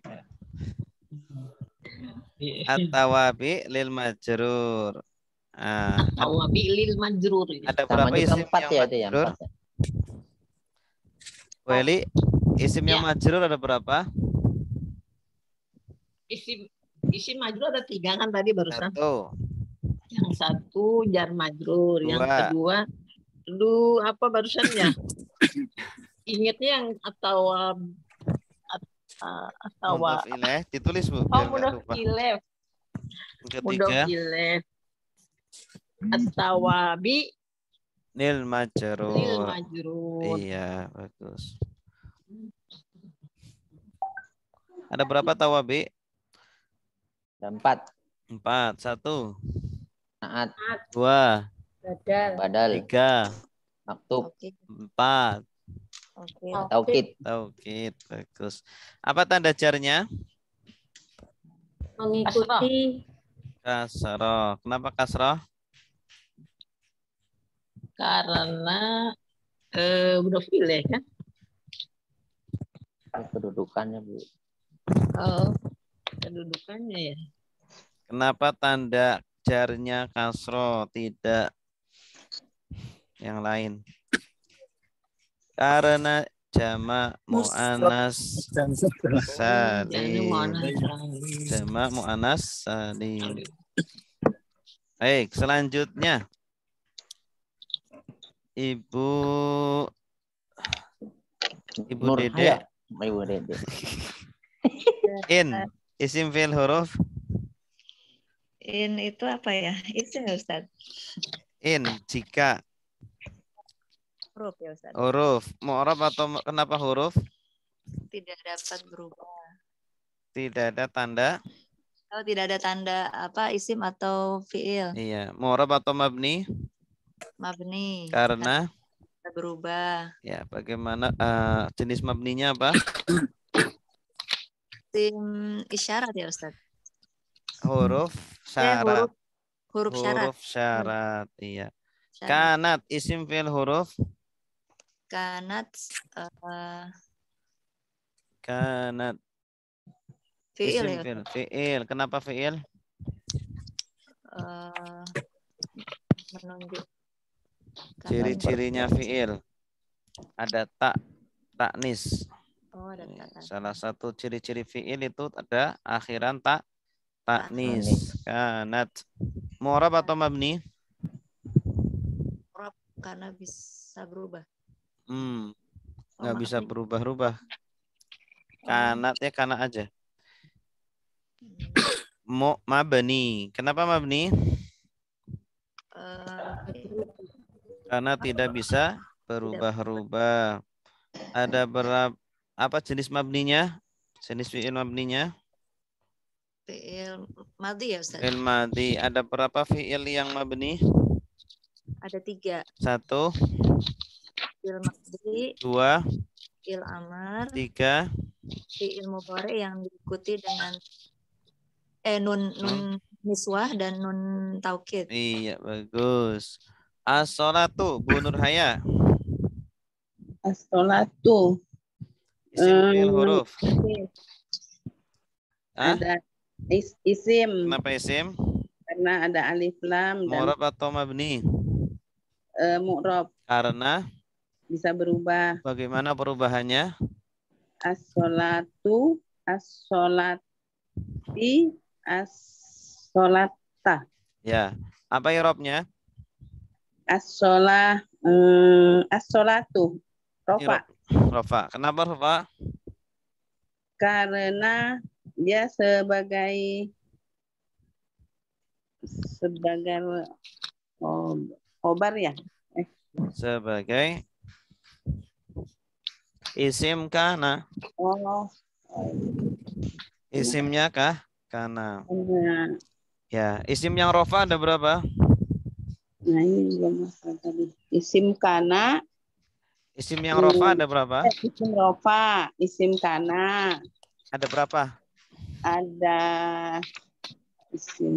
At-tawabi' lil majrur. Tawabi lil majrur. Ada Sama berapa juga isim 4 yang ya itu ya. majrur? 4. Weli, isim yang majrur ada berapa? Isim majrur ada 3 kan tadi barusan. 1. Yang satu jar majrur, 2. yang kedua apa barusan ya? Ingatnya yang atau Mudhaf ilaih ditulis, Bu. Oh, biar nggak mudhaf lupa. ilaih. Yang Mudhaf ketiga ilaih. At-tawabi lil lil majrur. majrur. Iya, bagus. Ada berapa tawabi? Ada 4. 4. 1. Naat. 2. Badal. 3. Maktub. 4. Taukid. Taukid, bagus. Apa tanda jarnya? Mengikuti. Kasroh. Kenapa kasroh? Karena mudhaf ilaih kan? Kedudukannya, Bu. Oh, kedudukannya ya. Kenapa tanda jarnya kasroh, tidak yang lain? Karena jama' mu'annas salim. Jama' mu'annas salim. Baik, selanjutnya Ibu Dede. Ibu Dede. In, isim fi'il huruf. In itu apa ya? Isim ya Ustaz? In, jika Huruf ya Ustaz? huruf. Mu'rab atau kenapa huruf? tidak dapat berubah. Tidak ada tanda. Kalau tidak ada tanda apa isim atau fiil. Iya. Mu'rab atau mabni? Mabni. Karena Tidak berubah. ya bagaimana jenis mabninya apa? Isim isyarat ya Ustaz. Huruf syarat. Huruf syarat. Huruf syarat. Iya. Syarat. Kanat isim fi'il huruf. Kanat Kanat fiil isim ya. fi'il. Fi'il. Kenapa fi'il? Menunjuk. Ciri-cirinya fi'il. Ada taknis. Oh, ada tak. Salah satu ciri-ciri fi'il itu ada akhiran taknis. Kanat. Mu'rab atau mabni? Mu'rab karena bisa berubah. Nggak bisa mabni. berubah-ubah. Kanat ya kana aja. Mabni. Kenapa mabni? Karena tidak bisa berubah-ubah. Ada berapa apa jenis mabninya? Jenis fi'il mabninya? Fi'il madhi ya Ustaz? Fi'il madhi. Ada berapa fi'il yang mabni? Ada 3. 1, Fi'il madhi, 2, fi'il amar, 3. fi'il mudhari yang diikuti dengan nun niswah dan nun taukid. Iya, bagus. As-sholatu, Bu Nurhaya. As-sholatu. Isim fi'il huruf. Ada isim. Kenapa isim? Karena ada alif lam dan Mu'rab atau mabni? mu'rab. Karena Bisa berubah. bagaimana perubahannya? As-sholatu, as-sholati, as-sholata. Ya. Apa i'rabnya? As-sholatu. Rofa. Rofa. Kenapa rofa? Karena dia sebagai khobar ya. Sebagai isim kana. Oh. Isimnya kah? Kana. Nah, Ya. Isim yang rofa ada berapa? nah ini belum masalah tadi. Isim kana. Isim yang rofa ada berapa? Isim rofa, isim kana. Ada berapa? Ada isim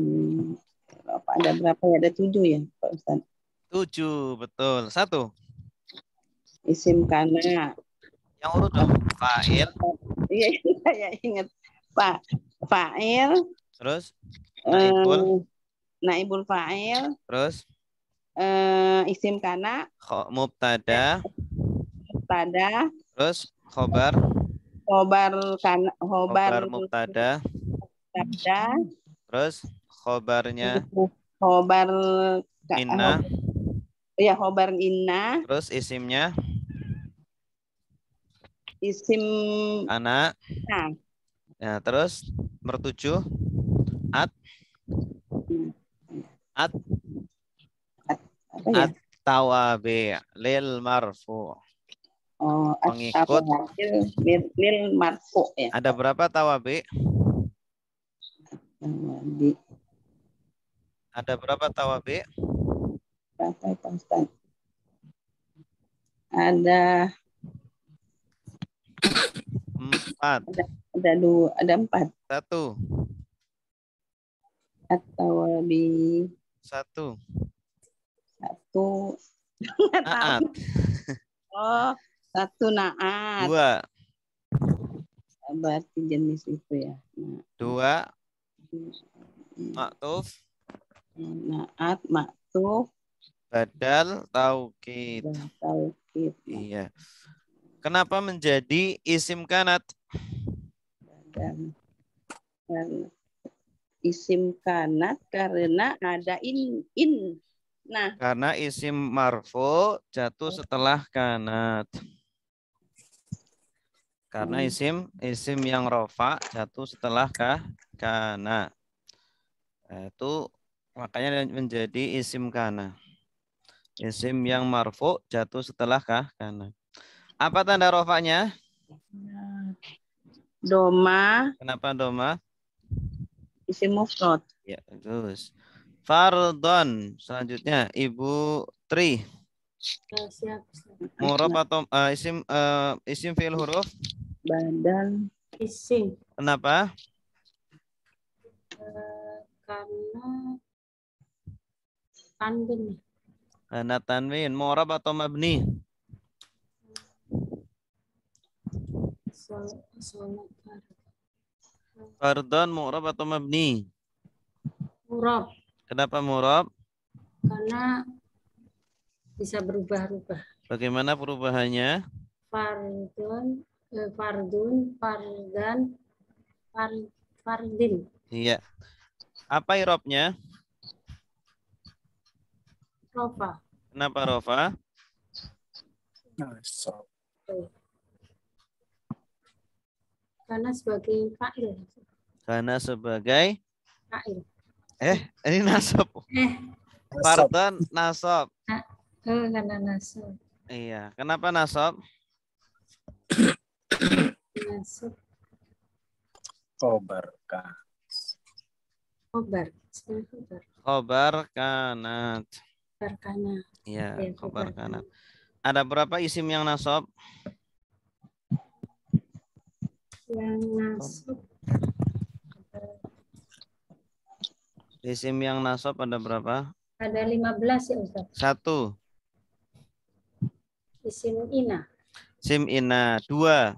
rofa ada berapa ya? Ada 7 ya, Pak Ustaz. 7, betul. 1. Isim kana. Yang urut dong. Fa'il. Iya, saya ingat. Pak. Fa'il. Terus naibul. Naibul fa'il. Terus isim kana. Mubtada. Mubtada. Terus khobar. Khobar kana. Khobar mubtada. Mubtada. Terus khobarnya khobar inna. Ya, khobar inna. Terus isimnya isim anak. Nah. Ya, terus mertuju at apa ya? At-tawabi lil marfu. Oh, pengikut lil marfu ya. Ada berapa tawabi? Ada berapa tawabi? Berapa Pak Ustaz? Ada 4. Ada 4. 1. At-tawabi. 1. 1. Naat. Oh, 1 naat. 2. Berarti jenis itu ya. 2. Maktuf. Naat, maktuf. Badal taukid. Taukid. Iya. Kenapa menjadi isim kanat? Dan isim kanat karena ada in. Nah, karena isim marfu jatuh setelah kanat. Karena isim yang rofa jatuh setelah kana. Itu makanya menjadi isim kana. Isim yang marfu jatuh setelah kana. Apa tanda rofanya? Doma, Kenapa doma? isim mufrad. Ya, bagus. Fardon. Selanjutnya Ibu Tri. Siap. Mu'rab atau isim fi'il huruf? Badal, Isim. Kenapa? Karena tanwin. Karena tanwin. Mu'rab atau mabni? Sholat Fardon, mu'rab atau mabni? murab. Kenapa mu'rab? Karena bisa berubah-ubah. Bagaimana perubahannya? Fardun, fardun, fardan, fardin. Iya. Apa irobnya? Rofa. Kenapa rofa? Nasab. Karena sebagai fa'il. Karena sebagai Fa'il. ini nasab. Fardon nasab. Karena nasab. Iya. Kenapa nasab? Nasab. Khobar kan. Khobar. Khobar. Khobar kanat. Khobar kana. Iya, Ya, khobar khobar kanat. Ada berapa isim yang nasab? Yang nasab. Isim yang nasab ada berapa? Ada 15 ya Ustaz. 1. Isim ina. Sim ina. 2.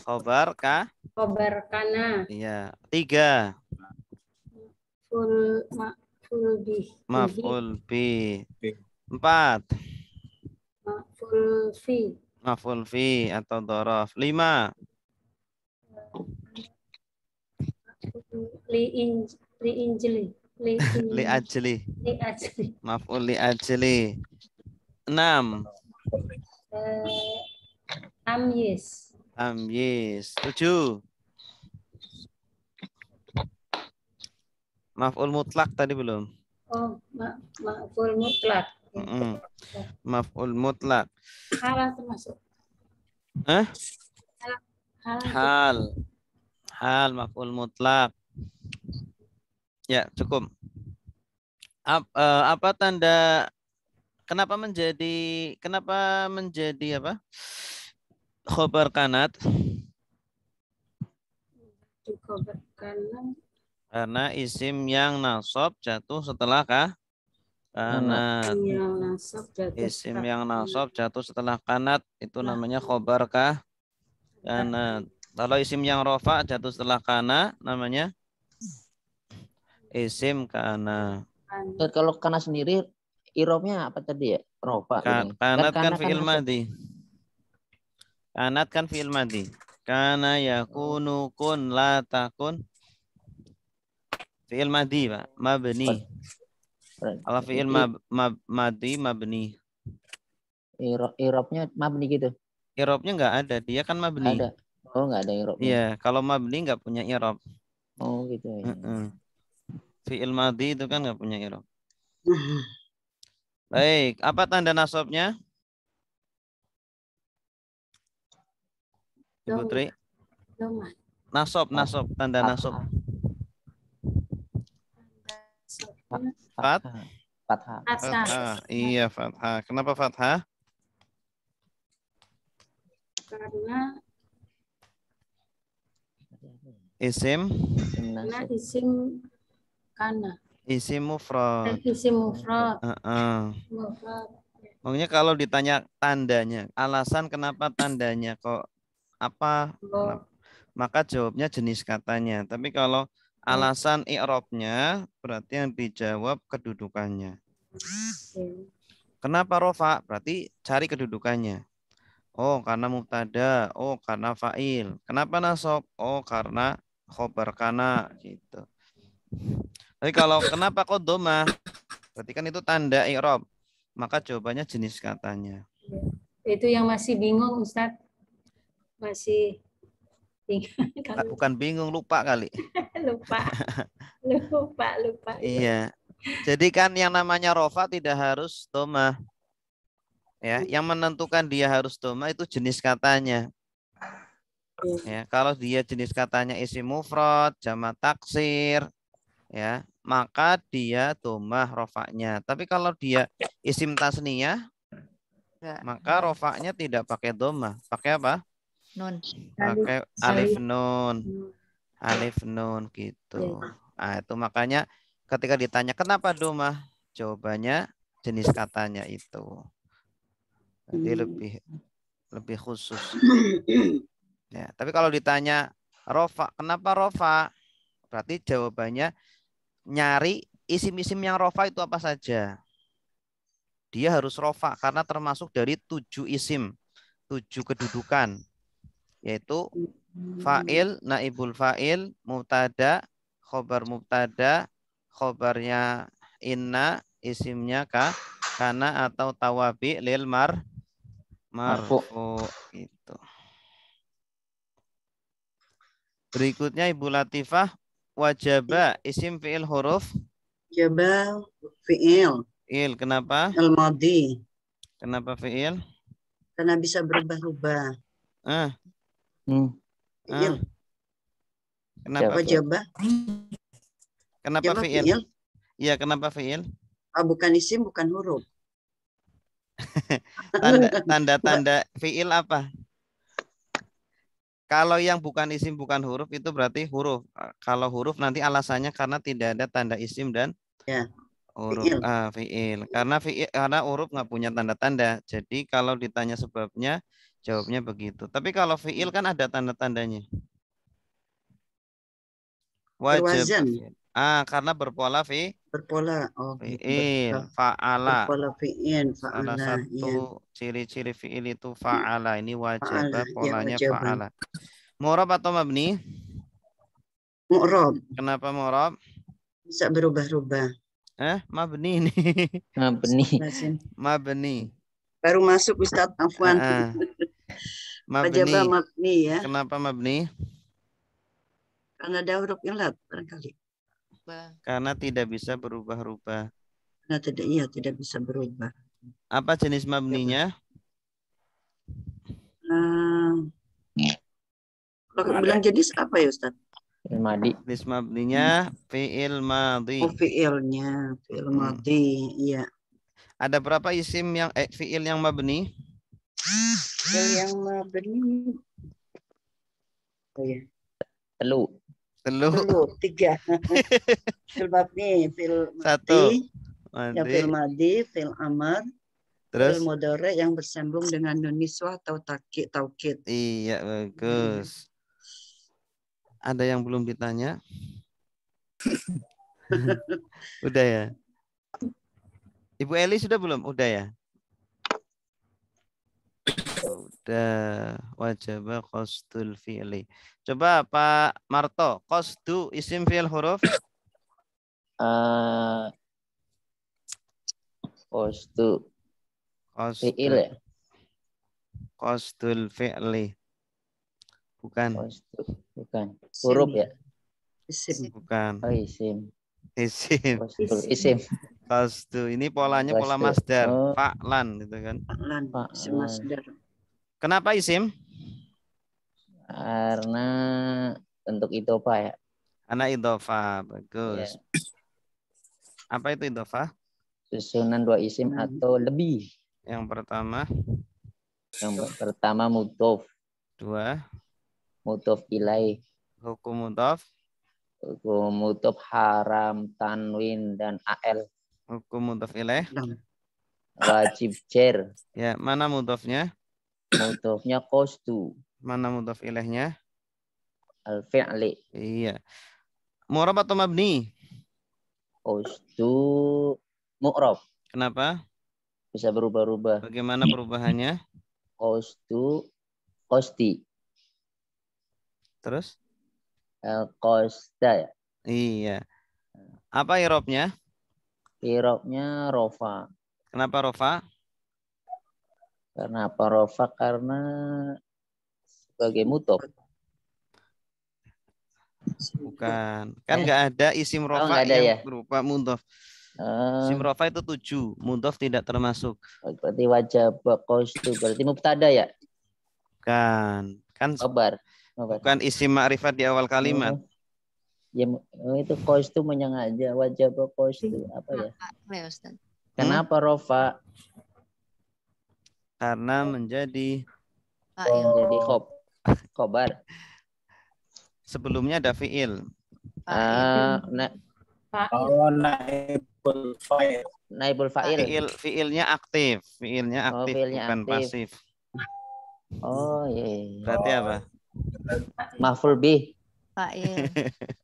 Khobar ka? Khobar kana. Iya. 3. Maf'ul bih. Maf'ul bi. 4. Maf'ul fi. Maf'ul fi atau dhorof. 5. Li injili. Li ajli. Li ajli. Maf'ul li ajli. 6. Tamyiz. Tamyiz. 7. Maf'ul mutlak tadi belum? Oh, maf'ul mutlak. Maf'ul mutlak. Hal termasuk. Hah? Hal. Hal maf'ul mutlak. Ya, cukup. Apa tanda kenapa menjadi apa? Khobar kanat? Khobar kana. Karena isim yang nasab jatuh setelah kanat. Yang nasab jatuh. Isim yang nasab jatuh setelah kanat itu namanya khobar kanat. Kalau isim yang rofa jatuh setelah kana namanya isim kana. Kalau kana sendiri irobnya apa tadi ya? Rofa. Kanat kan fi'il madhi. Kanat kan fi'il madhi. Kana yakunu kun la takun. Fi'il madhi, Pak. Mabni. Kalau fi'il madhi mabni. Irobnya mabni gitu. Irobnya enggak ada, dia kan mabni. Ada. Oh, enggak ada irobnya. Iya, kalau mabni enggak punya irob. Oh, gitu ya. Fi'il madhi itu kan enggak punya irob. Baik, apa tanda nasabnya? Ibu Tri? Nasab, tanda nasab. Fathah. Iya, fathah. Kenapa fathah? Karena Isim kana. Isim mufrad. Isim mufrad. Maksudnya kalau ditanya tandanya, alasan kenapa tandanya kok apa? Maka jawabnya jenis katanya. Tapi kalau alasan i'rabnya berarti yang dijawab kedudukannya. Kenapa rofa? Berarti cari kedudukannya. Oh, karena mubtada. Oh, karena fa'il. Kenapa nasab? Oh, karena khobar kana gitu. Tapi kalau kenapa kok doma? Berarti kan itu tanda i'rab. Maka jawabannya jenis katanya. Itu yang masih bingung, Ustaz. Masih bingung. Bukan bingung, lupa kali. Lupa. Iya. Jadi kan yang namanya rofa tidak harus doma. Ya, yang menentukan dia harus doma itu jenis katanya. Ya, kalau dia jenis katanya isim mufrad, jamak taksir, ya, maka dia domah rofaknya. Tapi kalau dia isim tasniyah, maka rofaknya tidak pakai domah. Pakai apa? Nun. Pakai alif nun. Alif nun Ya. gitu. Nah, itu makanya ketika ditanya kenapa domah, jawabannya jenis katanya itu. Jadi lebih khusus. Ya, tapi kalau ditanya rofa, kenapa rofa? Berarti jawabannya nyari isim-isim yang rofa itu apa saja. Dia harus rofa karena termasuk dari 7 isim, 7 kedudukan, yaitu fa'il, naibul fa'il, mubtada, khobar mubtada, khobarnya inna, isimnya kana atau tawabi lil marfu gitu. Berikutnya Ibu Latifah, wajaba isim fi'il huruf. Jabal fi'il. Il, kenapa? Al-madi. Kenapa fi'il? Karena bisa berubah-ubah. Ah, Fi'il. kenapa? Wajabah. Kenapa Jabah fi'il? fi'il. Iya, kenapa fi'il? Bukan isim, bukan huruf. Tanda-tanda fi'il apa? Kalau yang bukan isim bukan huruf itu berarti huruf. Kalau huruf nanti alasannya karena tidak ada tanda isim dan huruf fi'il. Karena huruf nggak punya tanda-tanda. Jadi kalau ditanya sebabnya jawabnya begitu. Tapi kalau fi'il kan ada tanda-tandanya. Wajib. Karena berpola berpola. fi'il, fa'ala. Berpola fi'il, Salah fa'ala. satu ciri-ciri fi'il itu fa'ala. Ini wajibah, Fa'ala, polanya wajibah. fa'ala. Mu'rab atau mabni? Mu'rab. Kenapa mu'rab? Bisa berubah-ubah. Mabni nih. Mabni. Baru masuk Ustadz, afwan. Wajibah mabni ya. Kenapa mabni? Karena ada huruf ilat barangkali. Karena tidak bisa berubah-ubah. Karena tidak bisa berubah. Apa jenis mabninya? Kalau bilang jenis apa ya Ustaz? Jenis mabninya fi'il madhi. Fi'ilnya, fi'il madhi, iya. Ada berapa isim yang fi'il yang mabni? Fi'il yang mabni. Oh ya. Telu, 3. Fi'il mabni, fi'il madhi. Ya, fi'il madhi, fi'il amar. Terus fi'il mudhari yang bersambung dengan nun niswah atau taukid. Iya, bagus. Ada yang belum ditanya? Udah ya? Ibu Eli sudah belum? Udah ya? Udah. Wajibah qasdul fi'li. Coba Pak Marto, qasdu isim fi'il huruf? Qasdu fi'il ya? Qasdul fi'li. Bukan. Bukan. Huruf ya? Isim. Bukan. Oh, isim. Isim. Qasdu. Ini polanya pola masdar. Fa'lan gitu kan. Fa'lan. Isim masdar. Kenapa isim? Karena bentuk idhofah ya. Karena idhofah. Bagus. Ya. Apa itu idhofah? Susunan 2 isim atau lebih. Yang pertama. Yang pertama mudhof. 2. Mudhof ilaih. Hukum mudhof. Hukum mudhof haram, tanwin, dan al. Hukum mudhof ilaih. Wajib jar. Ya, mana mudhofnya? Mudhofnya qasdu. Mana mudhof ilaihnya? Al-fi'li. Iya. Mu'rab atau mabni? Qasdu mu'rab. Kenapa? Bisa berubah-ubah. Bagaimana perubahannya? Qasdu, qasdi. Terus? Qasda ya. Iya. Apa i'rabnya? I'rabnya rofa. Kenapa rofa? Karena apa rofa? Karena sebagai mudhof. Bukan. Kan nggak ada isim rofa nggak ada yang ya? berupa mudhof. Isim rofa itu 7, mudhof tidak termasuk. Berarti wajib qaustu berarti mubtada ya? Kan Khabar. bukan isim ma'rifat di awal kalimat. Ya, itu qaustu menyengaja wajib qaustu apa ya? Apa ya Ustaz? Kenapa rofa? Karena menjadi Fa'il. Jadi khobar. sebelumnya ada fiil. Oh, naibul fa'il. Naibul fa'il. Fiilnya aktif, fiilnya aktif fiilnya bukan aktif. pasif. Oh iya. Berarti apa? Maf'ul bih. Fa'il.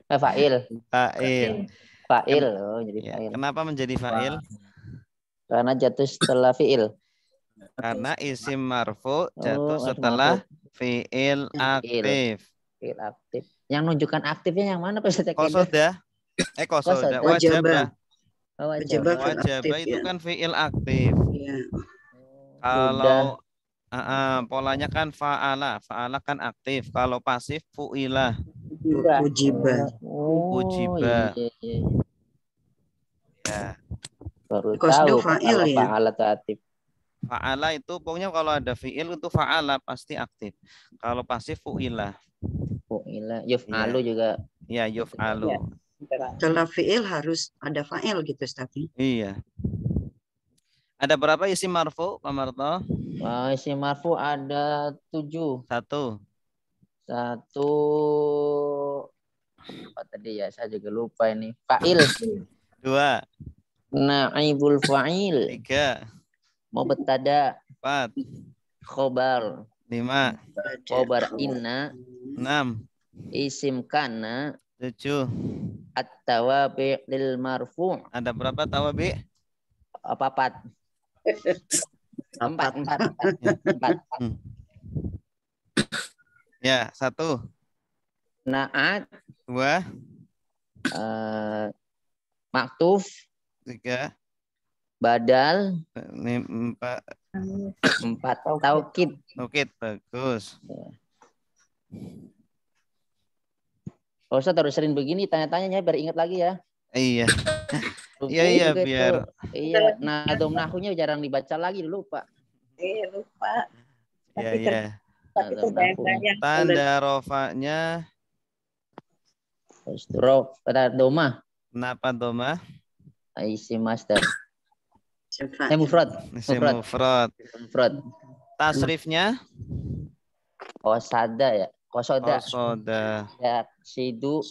Fa'il. Fa'il. Fa'il. Oh, jadi Ya, fa'il. kenapa menjadi fa'il? Karena jatuh setelah fi'il. Karena isim marfu jatuh Oh, setelah fiil aktif. Fi'il aktif. Yang menunjukkan aktifnya yang mana Pak Ustaz? Kosoda. Kosoda. Wajabah. Oh, Wajabah fi'il Wajabah aktif, itu ya. kan fiil aktif. Iya. Kalau polanya kan fa'ala. Fa'ala kan aktif. Kalau pasif fu'ilah. Ujiba. Ujiba. Iya. Ya. Baru Qasdu tahu fa'il kalau ya? fa'ala itu aktif. Fa'ala itu pokoknya kalau ada fiil itu fa'ala pasti aktif. Kalau pasif fu'ilah. Fu'ila. Yuf'alu juga. Ya, yuf'alu. Setelah fi'il harus ada fa'il gitu, Ustaz. Iya. Ada berapa isim marfu, Pak Marto? Isim marfu ada 7. 1. Apa tadi ya? Saya juga lupa ini. Fa'il. 2. Naibul fa'il. 3. Mubtada. 4. Khobar. 5. Khobar inna. 6. Isim kana. 7. At-tawabi' lil marfu'. Ada berapa tawabi? Apa 4? 4. Ya, 1. Na'at. 2. Maktuf. 3. Badal. 4. 4. Taukid. Oke, bagus. Kalau Ustaz harus sering begini tanya-tanyanya biar ingat lagi ya. Iya. Ruku Iya, juga biar. itu. Iya, nadom nahunya jarang dibaca lagi dulu, Pak. Iya, lupa. Iya. Tapi terbayang-bayang. Tanda rofanya. Stroke, kata doma. Kenapa doma? Isim master. Sifat. Mufrad. Isim mufrad. Mufrad. Tasrifnya? Qasada ya. Qasoda. Qasoda. Yaksidu.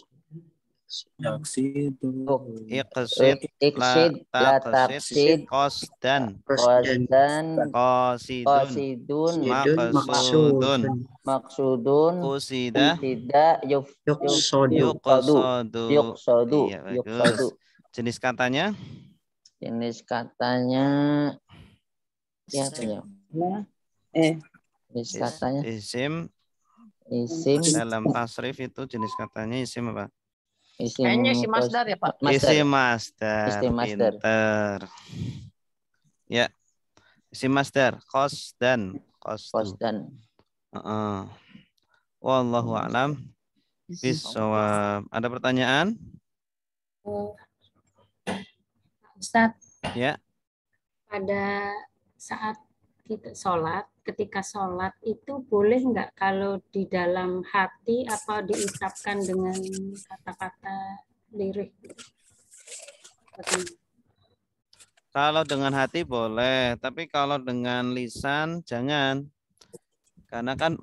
Yaksidu. Iqsid. Iksid. La taqsid. Qasdan. Qasdan. Qasidun. Qasidun. Maksudun. Qusida. Tidak. Yuqsadu. Yuqsadu. Iya, bagus. Jenis katanya? Jenis katanya. Ya, apa ya? Jenis katanya. Isim dalam tasrif itu jenis katanya isim apa? Kayaknya isim masdar ya, Pak. Isim masdar. Isim masdar. Pinter. Ya. Isim masdar. Qasdan. Qasdan. Wallahu a'lam bishawab. Ada pertanyaan? Ustadz, Ya. pada saat kita sholat, ketika sholat itu boleh nggak kalau di dalam hati atau diucapkan dengan kata-kata lirik? Kalau dengan hati boleh, tapi kalau dengan lisan jangan. Karena kan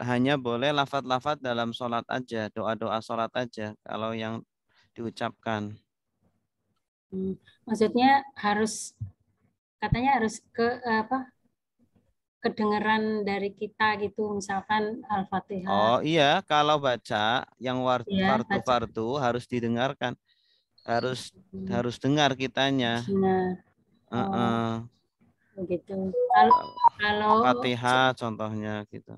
hanya boleh lafaz-lafaz dalam sholat aja, doa-doa sholat aja kalau yang diucapkan. Maksudnya harus, katanya harus kedengeran dari kita gitu, misalkan Al-Fatihah. Oh iya, kalau baca yang fardu harus didengarkan, harus dengar kitanya. Benar. Begitu. Kalau Fatihah contohnya gitu.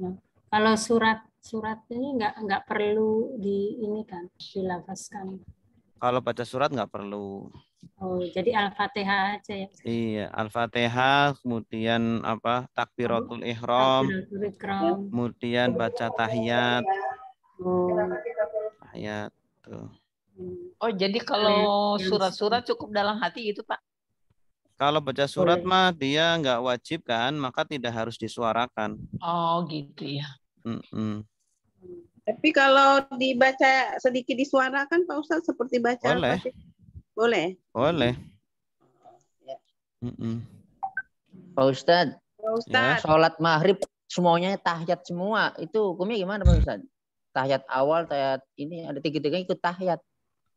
Kalau surat ini nggak perlu dilafazkan. Kalau baca surat nggak perlu. Oh, jadi Al-Fatihah aja ya. Iya, Al-Fatihah, kemudian takbiratul ihram, kemudian baca tahiyat. Oh. Tahiyat tuh. Oh, jadi kalau surat-surat cukup dalam hati itu, Pak? Kalau baca surat Boleh. mah dia nggak wajib kan, maka tidak harus disuarakan. Oh, gitu ya. Mm-mm. Tapi kalau dibaca sedikit disuarakan Pak Ustadz seperti baca Boleh. Al-Fatihah. Boleh. Boleh. Ya. Mm-mm. Pak Ustadz, Pak Ustadz. sholat maghrib semuanya tahiyat semua. Itu hukumnya gimana Pak Ustadz? Tahiyat awal, tahiyat ini ada tiga-tiga ikut tahiyat.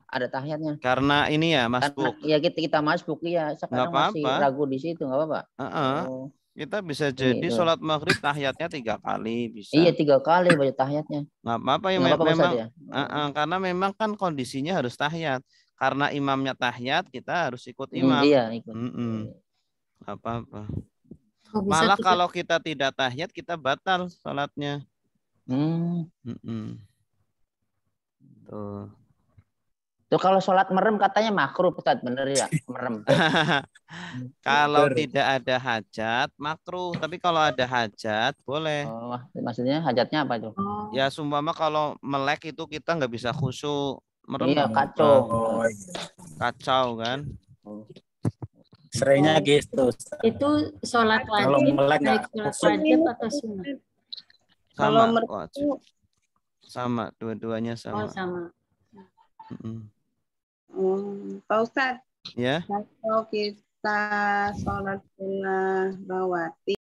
Ada tahiyatnya. Karena ini ya Karena masbuk. ya kita masbuk ya. Nggak Sekarang masih apa-apa. ragu di situ, nggak apa-apa. Heeh. Oh, Kita bisa jadi itu. sholat maghrib tahiyatnya 3 kali bisa. Iya 3 kali baca tahiyatnya. Nggak apa-apa ya Nggak apa-apa Pak memang. Ustadz ya. Karena memang kan kondisinya harus tahiyat. Karena imamnya tahiyat kita harus ikut imam. Iya ikut. Mm-mm. Nggak apa-apa. Oh, bisa Malah tiga. kalau kita tidak tahiyat kita batal sholatnya. Hmm. Tuh. Tuh kalau sholat merem katanya makruh Ustadz, bener ya merem. Kalau Betul. tidak ada hajat makruh, tapi kalau ada hajat boleh. Oh, maksudnya hajatnya apa tuh? Oh, Ya sumpama kalau melek itu kita nggak bisa khusyuk, merem Iya nggak kacau. Oh, iya. kacau kan. Seringnya gitu. Ustaz. itu sholat Kalau wajib, melek baik nggak sholat wajib atau sunnah? Kalau Sama, merem wajib. Sama, dua-duanya Oh, sama. sama. Mm-mm. Pak Ustadz, Ya. kalau kita sholat sunnah rawatib